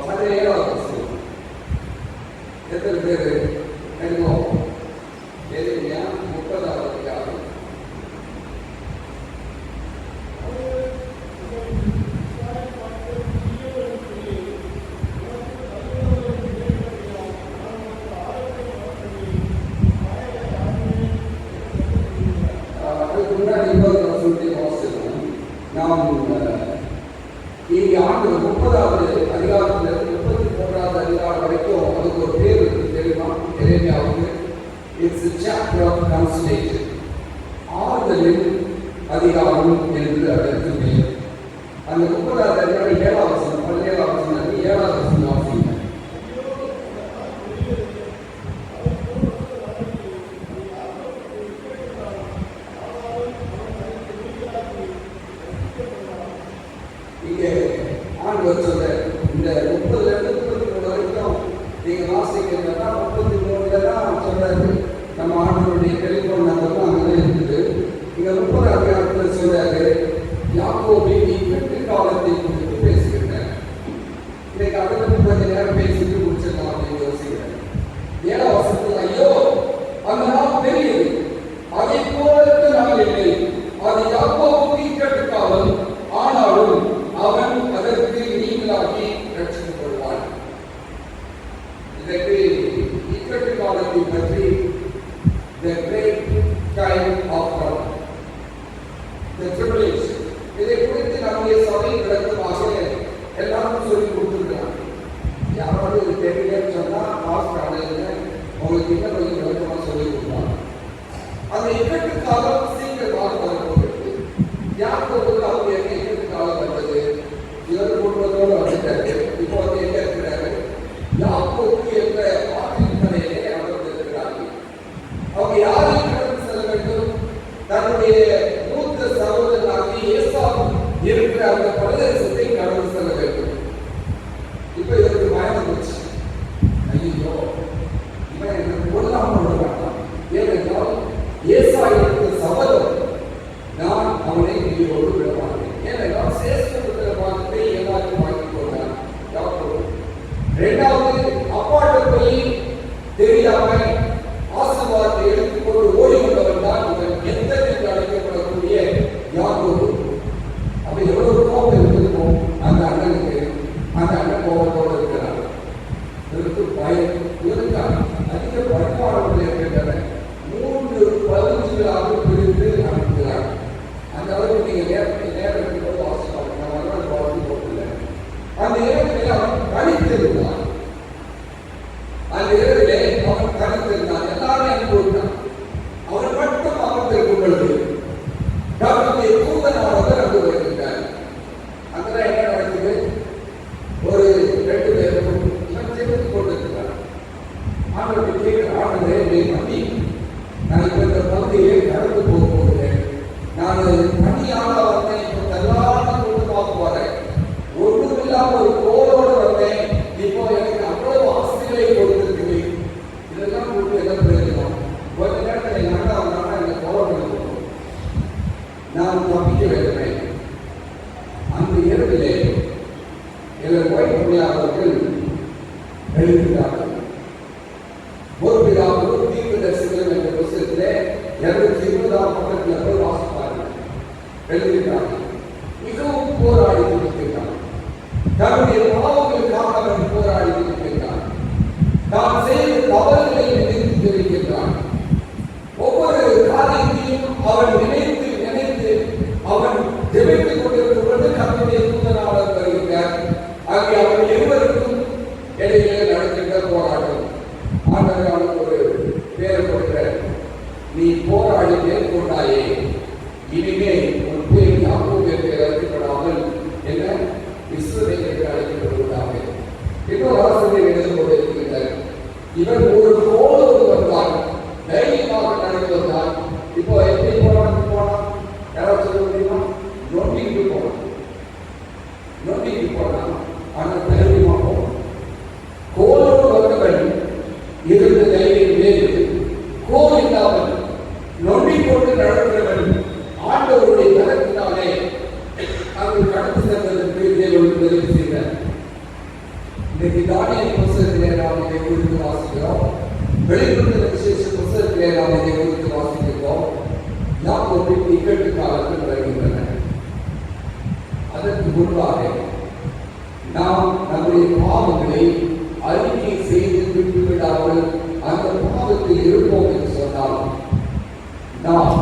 17வது வசனம். எத்தனை பேர் தெரியும்? எரேமியா 30வது அதிகாரம். முன்னாடி 20 வசனத்தை வாசிக்கிறோம். நாம் இங்கே ஆண்டு 30வது அதிகாரத்திலிருந்து 33வது அதிகாரம் வரைக்கும் அதுக்கு ஒரு பேர் இருக்கு, தெரியுமா? எரேமியாவுக்கு இட்ஸ் சாப்டர் ஆஃப் கன்சலேஷன், ஆறுதலின் அதிகாரம் என்று அதற்கு பெயர். அந்த 30வது அதிகாரம் 7வது வசனம், 17வது வசனம், 7வது வசனம் வாசிங்க. இங்கே ஆண்டவர் சொல்ற இந்த 30லிருந்து 33 வரைக்கும் நீங்க வாசிக்கிறதா 33ல தான் சொல்றாரு. நம்ம ஆண்டவருடைய டெலிபோன் நம்பர் அங்கே இருக்குது. இங்க 30வது அதிகாரத்தில் சொல்றாரு, யாக்கோபின் இக்கட்டு காலத்தை குறித்து பேசுகிறேன். இன்னைக்கு அதை பற்றி கொஞ்ச நேரம் பேசிட்டு முடிச்சிடலாம் அப்படின்னு யோசிக்கிறேன். 7வது வசனத்தில், ஐயோ அந்த நாள் பெரியது, அதை போல நாள் இல்லை, அது யாக்கோபுக்கு இக்கட்டு காலம், ஆனாலும் அவன் அதற்கு நீங்களாகி ரட்சித்துக் கொள்வான். இதற்கு இக்கட்டு காலத்தை பற்றி the great time of trouble, the tribulation, இதை குறித்து நம்முடைய சபை விளக்கமாக எல்லாருக்கும் சொல்லி கொடுத்துருக்காங்க. யாராவது இது தெரியலன்னு சொன்னா பாஸ்ட் ஆடையில உங்களுக்கு இன்னும் கொஞ்சம் விளக்கமாக சொல்லி கொடுப்பாங்க. அந்த இக்கட்டு காலம் சீக்கிரமாக வரப்போகிறது. யாக்கோபு அவங்க என்ன இக்கட்டு காலம் வந்தது? இவர் குடும்பத்தோடு வந்துட்டாரு. இப்போ வந்து எங்க இருக்கிறாரு? யாக்கோபு என்ற ஆற்றின் கரையிலே அமர்ந்திருக்கிறார்கள். அவங்க யாரையும் கடந்து செல்ல வேண்டும்? தன்னுடைய மூத்த சகோதரனாகி ஏசாவு இருக்கிற அந்த பிரதேசத்தை கடந்து செல்ல வேண்டும். இப்ப இதற்கு பயம் வந்துச்சு. ஐயோ, இவன் என்ன கொல்லாமல் விட மாட்டான். ஏனென்றால் ஏசா இருக்கிற சபதம், நான் அவனை உயிரோடு விட மாட்டேன். ஏனென்றால் சேஷ்டபுத்திர பாகத்தை எல்லாரும் வாங்கிக் கொண்டார் யாக்கோபு. 2வது, அப்பாட்ட போய் தெரியாம ஆசீர்வாதத்தை எடுத்துக்கொண்டு ஓடிக்கொண்டவன் தான் இவன் எந்த என்று அழைக்கப்படக்கூடிய யாக்கோபு. அப்ப எவ்வளவு கோபம் இருந்திருக்கும் அந்த அண்ணனுக்கு. அந்த அண்ணன் கோபத்தோடு இருக்கிறார். எழுதுகிறார்கள். முற்பிதாக்களும் தீர்க்கதரிசிகளும் என்ற புத்தகத்திலே 220ஆம் பக்கத்தில் போய் வாசிப்பார்கள். எழுதுகிறார்கள். மிகவும் போராடி கொண்டிருக்கிறார். தன்னுடைய பாவங்களுக்காக அவன் போராடி கொண்டிருக்கிறார். தான் செய்த தவறுகளை நினைத்து தெரிவிக்கிறான். ஒவ்வொரு காரியத்தையும் அவன் நினைத்து நினைத்து அவன் ஜெபித்துக் கொண்டிருக்கும் பொழுது கர்த்தருடைய தூதனாளர் வருகிறார். அங்கே அவன் இருவருக்கும் இடையிலே நடக்கின்ற போராட்டம். ஆண்டவர் அவனுக்கு ஒரு பேர் கொடுக்கிறார். நீ போராடி மேற்கொண்டாயே, இனிமே உன் பேர் யாக்கோபு என்று அழைக்கப்படாமல் என்ன இஸ்ரவேல் அழைக்கப்படுவதாக. இன்னொரு ஆசிரியர் எழுதி கொண்டிருக்கிறார். இவன் ஒரு கோலோடு வந்தால், தைரியமாக நடந்து வந்தால், இப்போ எப்படி போனான் யாராவது சொல்ல முடியுமா? நோட்டிக்கு போனான். நோட்டிக்கு போனான், ஆனால் தைரியமா போனான். கோலோடு வந்தவன் இருந்த தைரியம் வேறு. கோல் இல்லாமல் நொண்டி போட்டு நடக்கிறவன் ஆண்டவருடைய பலத்தினாலே அங்கு கடந்து செல்வதற்கு தேவன் உதவி செய்தார். இன்னைக்கு தானியேல் புத்தகத்திலே நாம் இதை குறித்து வாசிக்கிறோம். வெளிப்படுத்தின விசேஷ புத்தகத்திலே நாம் இதை குறித்து வாசிக்கிறோம். யாக்கோபின் இக்கட்டு காலத்தில் வருகின்றன. அதற்கு முன்பாக நாம் நம்முடைய பாவங்களை அறிக்கை செய்து விட்டுவிடாமல் அந்த பாவத்தில் இருப்போம் என்று சொன்னால் நாம்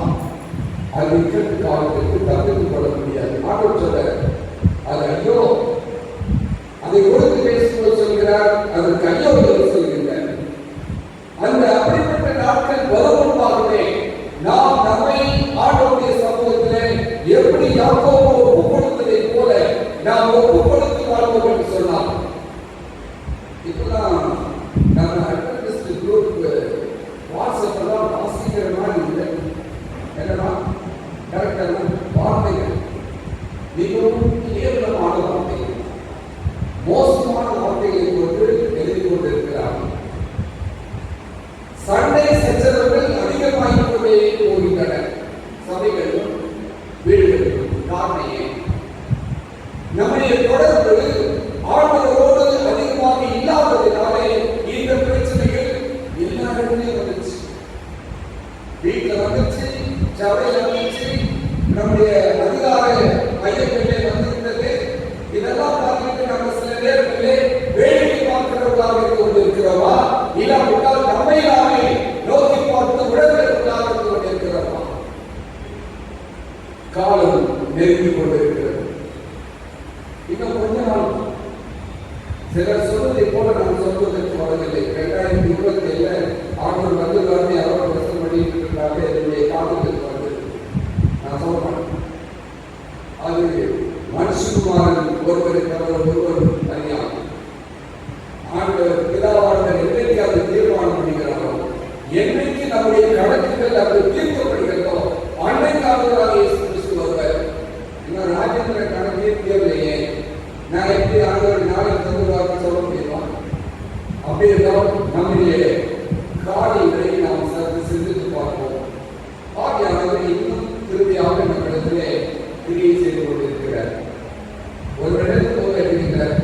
அது இக்கட்டு காலத்திற்கு தப்பித்துக் கொள்ள முடியாது. ஆண்டவர் சொல்ல அது ஐயோ, அதை கொடுத்து பேசும்போது சொல்கிறார், அதற்கு ஐயோ என்று சொல்கிறார். அந்த அப்படிப்பட்ட நாட்கள் வருமுன்பாகவே நாம் நம்மை ஆண்டவருடைய சமூகத்திலே எப்படி யாக்கோபு ஒப்புக் கொடுத்ததை போல நாம் ஒப்புக் கொடுத்து வாழ்வோம் என்று சொன்னார். இப்பதான் நம்ம அட்வென்டிஸ்ட் குரூப் வாட்ஸ்அப் எல்லாம் வாசிக்கிற மாதிரி இல்லை. என்னன்னா கரெக்டான வார்த்தைகள் மிகவும் கேவலமான வார்த்தைகள், மோசமான வார்த்தைகளை கொண்டு எழுதி கொண்டிருக்கிறார்கள். சண்டை சச்சரவுகள் அதிகமாகிக் கொண்டே போகின்றன சபைகளிலும் வீடுகளிலும். காரணம் நம்முடைய தொடர்பு ஆண்டவரோடு அதிகமாக இல்லாததினாலே இந்த பிரச்சனைகள் எல்லா இடத்துலையும் வந்துச்சு. வீட்டில் வந்துச்சு, சபையில் வந்துச்சு, நம்முடைய அதிகார மையத்திலே வந்திருந்தது. இதெல்லாம் பார்த்துட்டு நம்ம சில நேரத்திலே வேடிக்கை பார்க்கிறவர்களாக இருந்து கொண்டிருக்கிறோமா, இல்லாவிட்டால் நம்மை நாமே நோக்கி பார்த்து உடனடியாக இருந்து கொண்டிருக்கிறோமா? காலம் நெருங்கிக் கொண்டிருக்கிறது. இன்னும் கொஞ்ச நாள் சிலர் சொல்வதை போல நான் சொல்வதற்கு வரவில்லை. 2027 ஆண்டவர் வந்துள்ளாருன்னு யாரோ பிரச்சனை பண்ணிட்டு இருக்கிறாங்க. என்னுடைய காலத்துக்கு வந்து நான் சொல்ல மாட்டேன். அது மனுஷகுமாரன் ஒருவரை தவிர ஒருவர் அறியாமல் ஆண்டவர் பிதாவாளர் என்றைக்கு அது தீர்மானம் பண்ணுகிறாரோ, என்னைக்கு நம்முடைய கணக்குகள் அது தீர்க்கப்படுகிறதோ அன்னைக்கு ஆண்டவராக இயேசு கிறிஸ்து வருவார். இன்னும் ராஜேந்திர கணக்கே தேவையே. நான் எப்படி ஆண்டவர் நாளை தந்துவார்னு சொல்ல முடியுமா? அப்படி இருந்தால் நம்முடைய காரியங்களை நாம் சற்று சிந்தித்து பார்ப்போம். ஆகியானவர் இன்னும் திரும்பியாக நம்மிடத்திலே கிரியை செய்து கொண்டிருக்கிறார். ஒரு இடத்தில் போல இருக்கிறார்.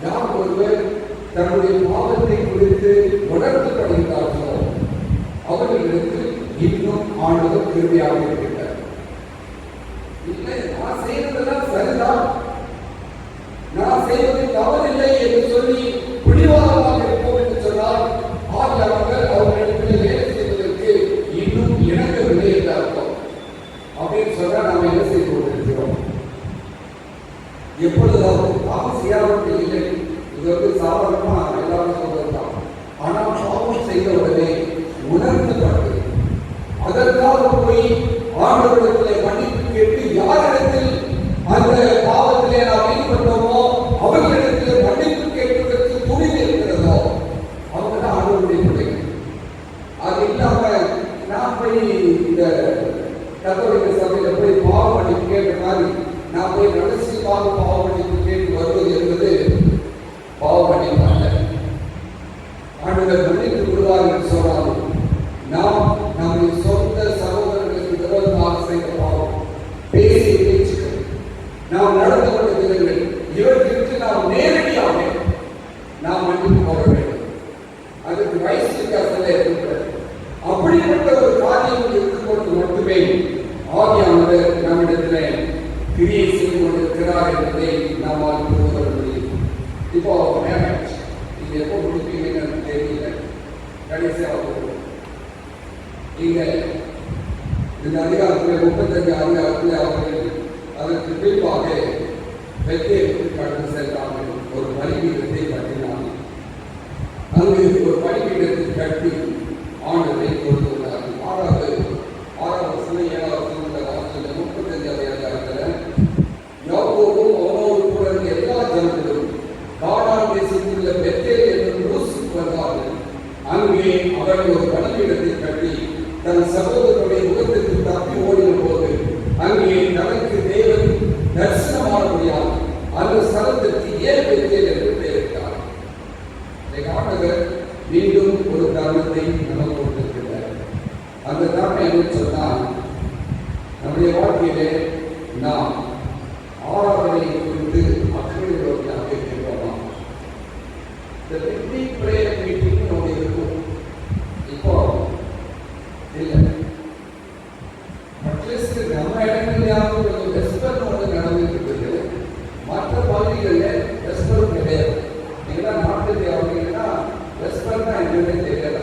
யார் ஒருவர் தன்னுடைய பாவத்தை குறித்து உணர்த்தப்படுகிறார்களோ அவர்களுக்கு இன்னும் ஆண்டவர் திரும்பியாக இருக்கிறார். இல்லை, நான் செய்வதெல்லாம் சரிதான், நான் செய்வது தவறில்லை என்று சொல்லி பிடிவாதமாக இருப்போம் என்று சொன்னால் ஆகியவர்கள் அவர்களிடத்தில் வேலை செய்வதற்கு இன்னும் இணங்கவில்லை என்று அர்த்தம். அப்படின்னு சொன்னா நாம் என்ன செய்து கொண்டிருக்கிறோம்? எப்பொழுதாவது பாவம் செய்யாமல் இல்லை, இது வந்து சாதாரணமா எல்லாரும் சொல்றதுதான். ஆனால் பாவம் செய்த உடனே உணர்த்தப்பட்டு அதற்காக போய் அதுக்கு வயசு வித்தியாசம் இருக்கிறது. அப்படிப்பட்ட ஒரு காரியம் இருக்கும்போது மட்டுமே ஆவியானவர் நம்மிடத்தில் கிரியை செய்து கொண்டிருக்கிறார் என்பதை நம்மால் புரிந்து கொள்ள முடியும். இப்போ மேரேஜ் நீங்க எப்போ முடிப்பீங்கன்னு தெரியல. கடைசியாக நீங்க இந்த அதிகாரத்தில் 35 அதிகாரத்தில் அவர்கள் அதற்கு பின்பாக வெற்றிக்கு கடந்து சென்றார்கள். ஒரு பலிபீடத்தை கட்டினார்கள். அங்கு ஒரு பலிபீடத்தை கட்டி ஆண்டவரை கொடுத்துள்ளார்கள். 6வது வசனம் 7வது வசனத்தில் 35 அதிகாரத்தில் யாக்கோபும் அவனோடு கூட எல்லா ஜனங்களும் கானான் தேசத்தில் உள்ள பெத்தேல் என்னும் ஊருக்கு வந்தார்கள். அங்கே அவர்கள் ஒரு பலிபீடத்தை கட்டி தன் சகோதரனுடைய முகத்திற்கு தப்பி ஓடின போது அங்கே தனக்கு தேவன் தரிசனமானபடியால் அந்த ஸ்தலத்திற்கு ஏன் பெத்தேல் என்று பெயரிட்டார். ஆண்டவர் மீண்டும் ஒரு தருணத்தை நமக்கு கொடுத்திருக்கிறார். அந்த தருணம் என்று சொன்னால் நம்முடைய வாழ்க்கையிலே நாம் ஆராதனை குறித்து அக்கறையுள்ளவர்களாக இருக்கிறோமா? இந்த பிக்னிக் பிரேயர் மீட்டிங் நம்ம இருக்கும். இப்போ இல்லை, அட்லீஸ்ட் நம்ம இடங்கள்லையாவது கொஞ்சம் வெஸ்பர் ஒன்று நடந்துட்டு இருக்குது. மற்ற பகுதிகளில் வெஸ்பர் கிடையாது. நீங்களா நாட்டுக்கு அவங்கன்னா வெஸ்பர் தான் என்னன்னே தெரியாது.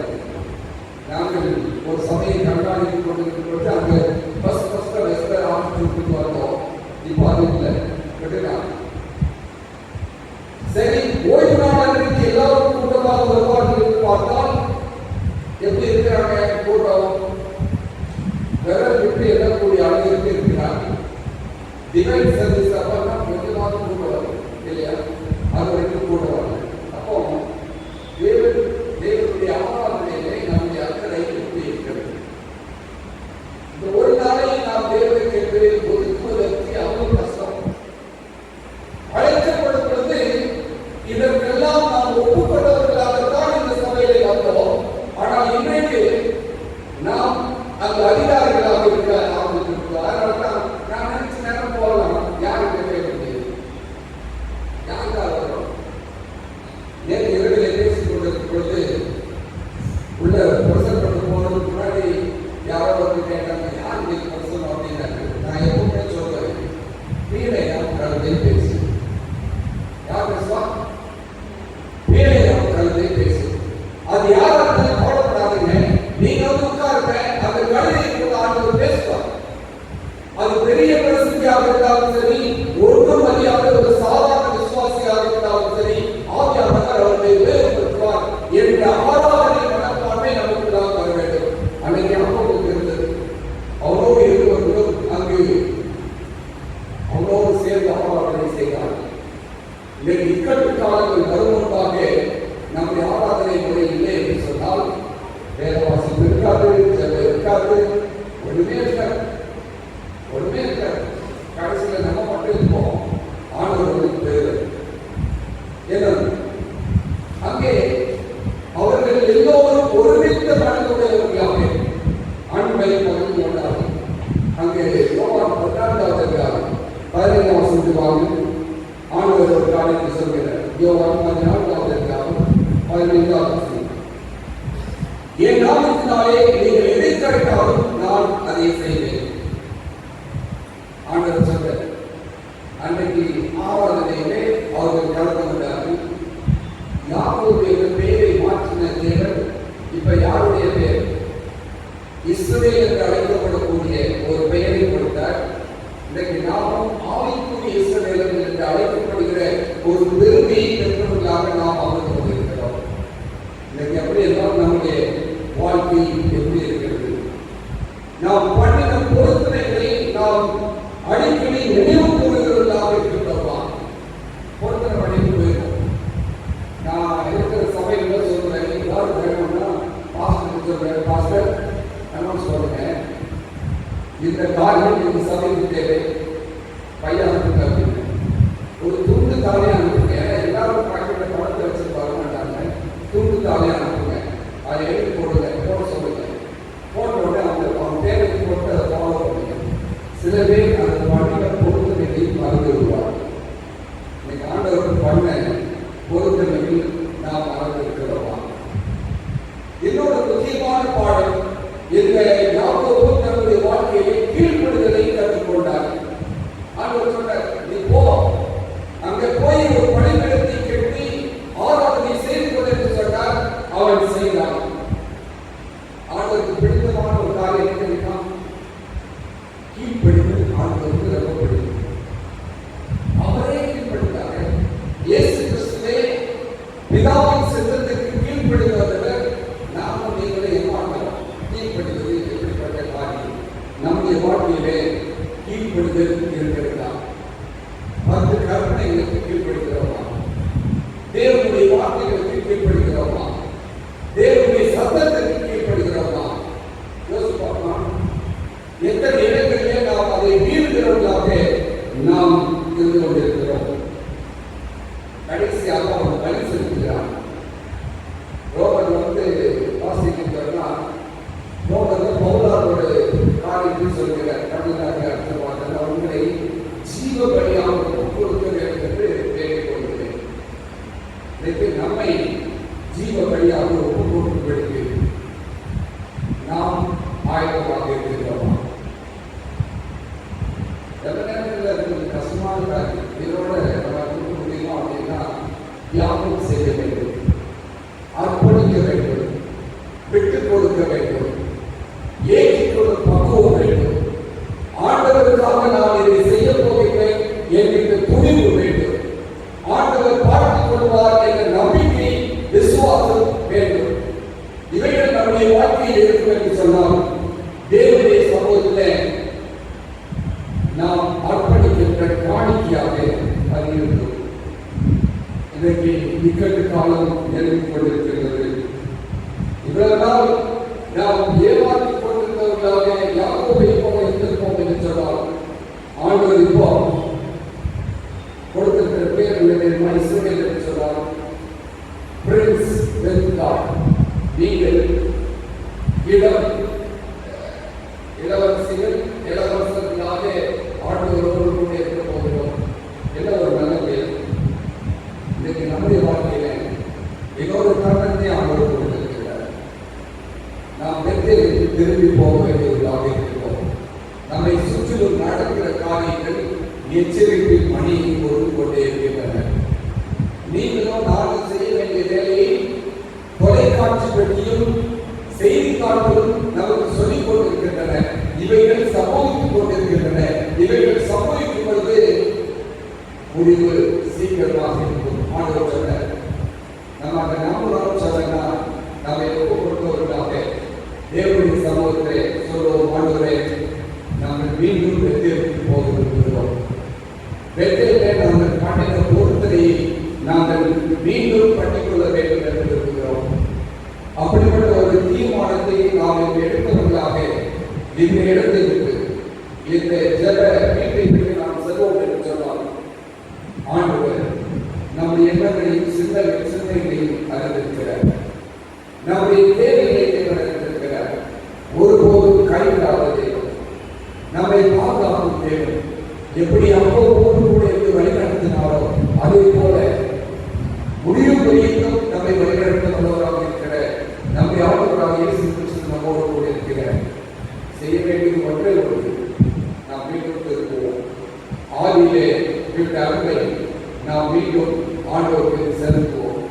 நாங்கள் ஒரு சமயம் கண்காணித்து கொண்டிருக்கும் அங்கே ஃபர்ஸ்ட் வெஸ்பர் ஆஃபீஸ் வந்தோம். இப்போ அது இல்லை. சரி, ஓய்வு நாளுக்கு எல்லாரும் கூட்டமாக வருவார்கள் என்று பார்த்தால் எப்படி இருக்கிறாங்க? கூட்டம் விரல் விட்டு எண்ணக்கூடிய அளவிற்கு இருக்கிறார்கள். டிவைன் சர்வீஸ் அப்பதான் கொஞ்சமாக கூட்டம் வரும் இல்லையா? அது வரைக்கும் கூட்டம் வரும். அப்போ தேவனுடைய ஆராதனையிலே நம்முடைய அக்கறை எப்படி இருக்கிறது? இந்த ஒரு நாளை நாம் தேவனுக்கு என்று ஒதுக்குவதற்கு அவ்வளவு கஷ்டம். அழைக்கப்படும் பொழுது இதற்கெல்லாம் நாம் ஒப்புக்கொண்டவர்களாகத்தான் இந்த சபையிலே வந்தோம். ஆனால் இன்றைக்கு நாம் அந்த அதிகாரிகளாக இருக்க ஆரம்பித்திருக்கிறோம். அதனால்தான் நான் நினைச்ச நேரம் போகலாம். யாருக்கு கேட்க முடியும்? யாருக்காக வரும்? நேற்று இரவிலே பேசிக் கொண்டிருக்கும் பொழுது உள்ள பிரசன் பண்ண போனதுக்கு முன்னாடி யாரோ வந்து கேட்டாங்க, யார் இன்னைக்கு பிரசனம் அப்படின்னாங்க. நான் எப்பவுமே சொல்றேன், வீணையாம் கலந்தை பேசு. யார் பேசுவா? வீணையாம் கலந்தை பேசு. அது யாராக கவலைப்படாதீங்க. நீங்க வந்து உட்காருங்க, அந்த கழுதை கூட ஆண்டவர் பேசுவார். அது பெரிய பிரசித்தியாக இருந்தாலும் சரி, ஒன்றும் அறியாத ஒரு சாதாரண விசுவாசியாக இருந்தாலும் சரி, ஆவியானவர் அவர்களை வேறுபடுத்துவார் என்ற ஆராதனை மனப்பான்மை நமக்கு தான் வர வேண்டும். அன்னைக்கு அவர்களுக்கு இருந்தது. அவரோடு இருந்தவர்களும் அங்கு அவரோடு சேர்ந்து ஆராதனை செய்தார்கள். இன்றைக்கு இக்கட்டு காலங்கள் வரும் முன்பாக நம்முடைய ஆராதனை முறை இல்லை என்று சொன்னால் வேதவாசம் இருக்காது, ஜெபம் இருக்காது, ஒன்றுமே இருக்காது. கடைசியில் நம்ம மட்டும் இருப்போம். ஆண்டவர்களுக்கு பேரு என்ன? அங்கே அவர்கள் எல்லோரும் ஒருமித்த மனதுடையவர்களாக அன்பை பகிர்ந்து கொண்டார்கள். அங்கே யோவான் 14 ஆண்டவர் ஒரு காரியத்தை சொல்கிறார். யோவான் 14 என் நாமத்தினாலே நீங்கள் எதை கேட்டாலும் நான் அதை செய்வேன். ஆண்டவர் சொல்றார். அன்றைக்கு ஆராதனையிலே அவர்கள் கலந்து கொண்டார்கள். யாக்கோபுடைய பெயரை மாற்றின தேவன் இப்ப யாருடைய பெயர்? இஸ்ரவேல் என்று அழைக்கப்படக்கூடிய ஒரு பெயரை கொடுத்தார். இன்றைக்கு நாமும் ஆவிக்குரிய இஸ்ரவேலர்கள் என்று அழைக்கப்படுகிற ஒரு பெருமையை பெற்றவர்களாக நாம் அமர்ந்து கொண்டிருக்கிறோம். இன்னைக்கு எப்படி எல்லாம் நம்முடைய வாழ்க்கை எப்படி இருக்கிறது? நாம் பண்ணின பொருத்தனைகளை நாம் அடிக்கடி நினைவு கூறுகிறவர்களாக இருக்கின்றோமா? பொருத்தனை பண்ணிட்டு போயிருக்கோம். நான் இருக்கிற சபையில சொல்றேன், எல்லாரும் வேணும்னா பாஸ்டர் சொல்றேன், பாஸ்டர் அனௌன்ஸ் சொல்றேன், இந்த காரியம் இந்த சபைக்கு தேவை, பையன் அனுப்புங்க அப்படின்னு ஒரு துண்டு தாலியை அனுப்புங்க. எல்லாரும் பாக்கெட்ல பணத்தை வச்சு வர மாட்டாங்க. துண்டு தாலியை அனுப்புங்க, அதை எழுதி போடுங்க, போட சொல்லுங்க. போட்ட உடனே அவங்க தேவைக்கு போட்டு அதை ஃபாலோ பண்ணுங்க. சில பேர் அந்த பண்ணின பொருத்தனையை மறந்து விடுவார். இன்னைக்கு ஆண்டவர்கள் பண்ண பொருத்தனையில் நாம் மறந்து இருக்கிறோமா? இந்த யாக்கோபு தன்னுடைய வாழ்க்கையை கீழ்ப்படுதலை கற்றுக்கொண்டார். ஆண்டவர் சொன்னார், நீ போ, அங்க போய் ஒரு பலிபீடத்தை கட்டி ஆராதனை செய்து கொள் என்று சொன்னார். அவன் செய்தான். ஆண்டவருக்கு பிடித்தமான ஒரு காரியம் என்ன தெரியுமா? கீழ்ப்படிதல் ஆண்டவருக்கு ரொம்ப பிடிக்கும். அவரே கீழ்ப்படுத்தாங்க. இயேசு கிறிஸ்துவே பிதாவின் சித்தத்துக்கு கீழ்ப்படுவதில் நாமும் நீங்களே ஏமாற்றலாம். கீழ்ப்படுவது எப்படிப்பட்ட காரியம்? நம்முடைய வாழ்க்கையிலே கீழ்ப்படுதல் இருக்கிறதா? 10 கற்பனைகளுக்கு கீழ்ப்படுகிறோமா? தேவனுடைய வார்த்தைகளுக்கு கீழ்ப்படுகிறோமா? தேவனுடைய சத்தத்திற்கு கீழ்ப்படுகிறோமா? யோசிச்சு பார்க்கலாம். எத்தனை இடங்களிலே நாம் அதை மீறுகிறவர்களாக நாம் இருந்து கொண்டிருக்கிறோம். கடைசியாக அவன் பலி செலுத்துகிறான். ரோமர் வாசிக்கிறா ரோமர் பவுலாரோட காரியத்தை சொல்கிறார். தமிழாக அர்த்தமாக அவர்களை ஜீவ பலியாக கொடுக்க வேண்டும் என்று கேட்டுக் கொள்கிறேன். இதற்கு நம்மை ஜீவ பலியாக ஒப்புக் கொடுப்பதற்கு நாம் ஆயத்தமாக இருக்கிறோமா? எந்த நேரத்தில் கொஞ்சம் கஷ்டமாக இருக்கு. இதோட நம்ம கொடுக்க முடியுமா அப்படின்னா தியாகம் செய்ய வேண்டும், அர்ப்பணிக்க வேண்டும், விட்டுக் கொடுக்க வேண்டும், ஏற்றுக்கொள்ள பக்குவம் வேண்டும். ஆண்டவருக்காக நான் இதை செய்ய போகிறேன் என்கின்ற துணிவு வேண்டும். ஆண்டவர் பார்த்துக் கொள்வார் என்ற நம்பிக்கை, விசுவாசம் வேண்டும். இவைகள் நம்முடைய வாழ்க்கையில் இருக்கும் என்று சொன்னால் தேவனுடைய சமூகத்தில் நாம் அர்ப்பணிக்கின்ற காணிக்கையாக அது இருக்கும். இன்றைக்கு இக்கட்டு காலம் நெருங்கிக் கொண்டிருக்கிறது. இவ்வளவு நாள் நாம் ஏமாற்றிக் கொண்டிருந்தவர்களாக யாக்கோபை போல இருந்திருப்போம் என்று சொன்னால் ஆண்டவர் இப்போ கொடுத்திருக்கிற பேர் இஸ்ரவேல் என்று சொன்னால் பிரின்ஸ் வித் காட். நீங்கள் இளவரசிகள் இளவரசர்களாக ஆண்டவரோடு கூட இருக்க போகிறோம். என்ன ஒரு நல்ல பேர். இன்னைக்கு நம்முடைய வாழ்க்கையில இன்னொரு காரணத்தை ஆண்டவர் கொடுத்திருக்கிறார். நாம் வெற்றிக்கு திரும்பி போக வேண்டியவர்களாக இருக்கிறோம். நம்மை சுற்றிலும் நடக்கிற காரியங்கள் எச்சரிப்பின் மணியை பொறுத்து கொண்டே இருக்கின்றன. நீங்களும் நானும் செய்ய வேண்டிய வேலையை தொலைக்காட்சி பெட்டியும் செய்தித்தாள்களும் நமக்கு சொல்லிக் கொண்டிருக்கின்றன. இவைகள் சம்பவித்துக் கொண்டிருக்கின்றன. இவைகள் சம்பவிக்கும் பொழுது முடிவு சீக்கிரமாக இருக்கும். ஆண்டவர் சொன்ன நம்ம அந்த நம்புறோம் சொன்னா நம்மை ஒப்புக் கொடுத்தவர்களாக தேவனுடைய சமூகத்தை சொல்லுவோம். ஆண்டவரே, நாங்கள் மீண்டும் வெற்றிக்கு போக விரும்புகிறோம். வெற்றியிலே நாங்கள் பண்ணின பொறுத்தனையை நாங்கள் மீண்டும் பண்ணிக்கொள்ள வேண்டும் என்று விரும்புகிறோம். அப்படிப்பட்ட ஒரு தீர்மானத்தை நாம் எடுத்தவர்களாக இந்த இடத்திற்கு இந்த ஜெப வீட்டை நாம் செல்வோம் என்று சொன்னால் ஆண்டவர் நம்முடைய எண்ணங்களையும் சிந்தனைகளையும் அறிந்திருக்கிறார். நம்முடைய தேவைகளை அறிந்திருக்கிறார். ஒருபோதும் கைவிடாத தேவன், நம்மை பாதுகாக்கும் தேவன். எப்படி அவ்வளவு கூட இருந்து வழிநடத்தினாரோ அதே போல முடியும் வரைக்கும் நம்மை வழிநடத்துவதாக இருக்கிற நம்மை ஆண்டவராக இயேசு கிறிஸ்து நம்மோடு கூட இருக்கிறார். செய்ய வேண்டியது ஒன்றே ஒன்று, நாம் மீண்டும் திரும்புவோம். ஆதியிலே விட்ட அன்பை நாம் மீண்டும் ஆண்டவருக்கு செலுத்துவோம்.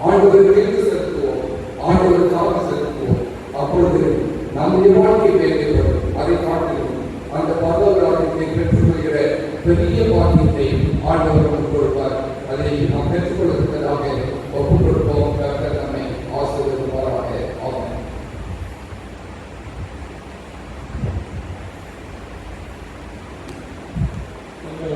ஆண்டவருக்கு செலுத்துவோம். ஆண்டவருக்காக செலுத்துவோம். அப்பொழுது நம்முடைய வாழ்க்கை வேண்டியவர் அதை காட்டிலும் அந்த பரலோகத்தை பெற்றுக்கொள்கிற பெரிய பாக்கியத்தை ஆண்டவர் நமக்கு கொடுப்பார். அதை நாம் பெற்றுக்கொள்வதற்காக ஒப்புக் கொடுப்போம். கர்த்தர் நம்மை ஆசீர்வதிப்பாராக. ஆமென். நீங்கள்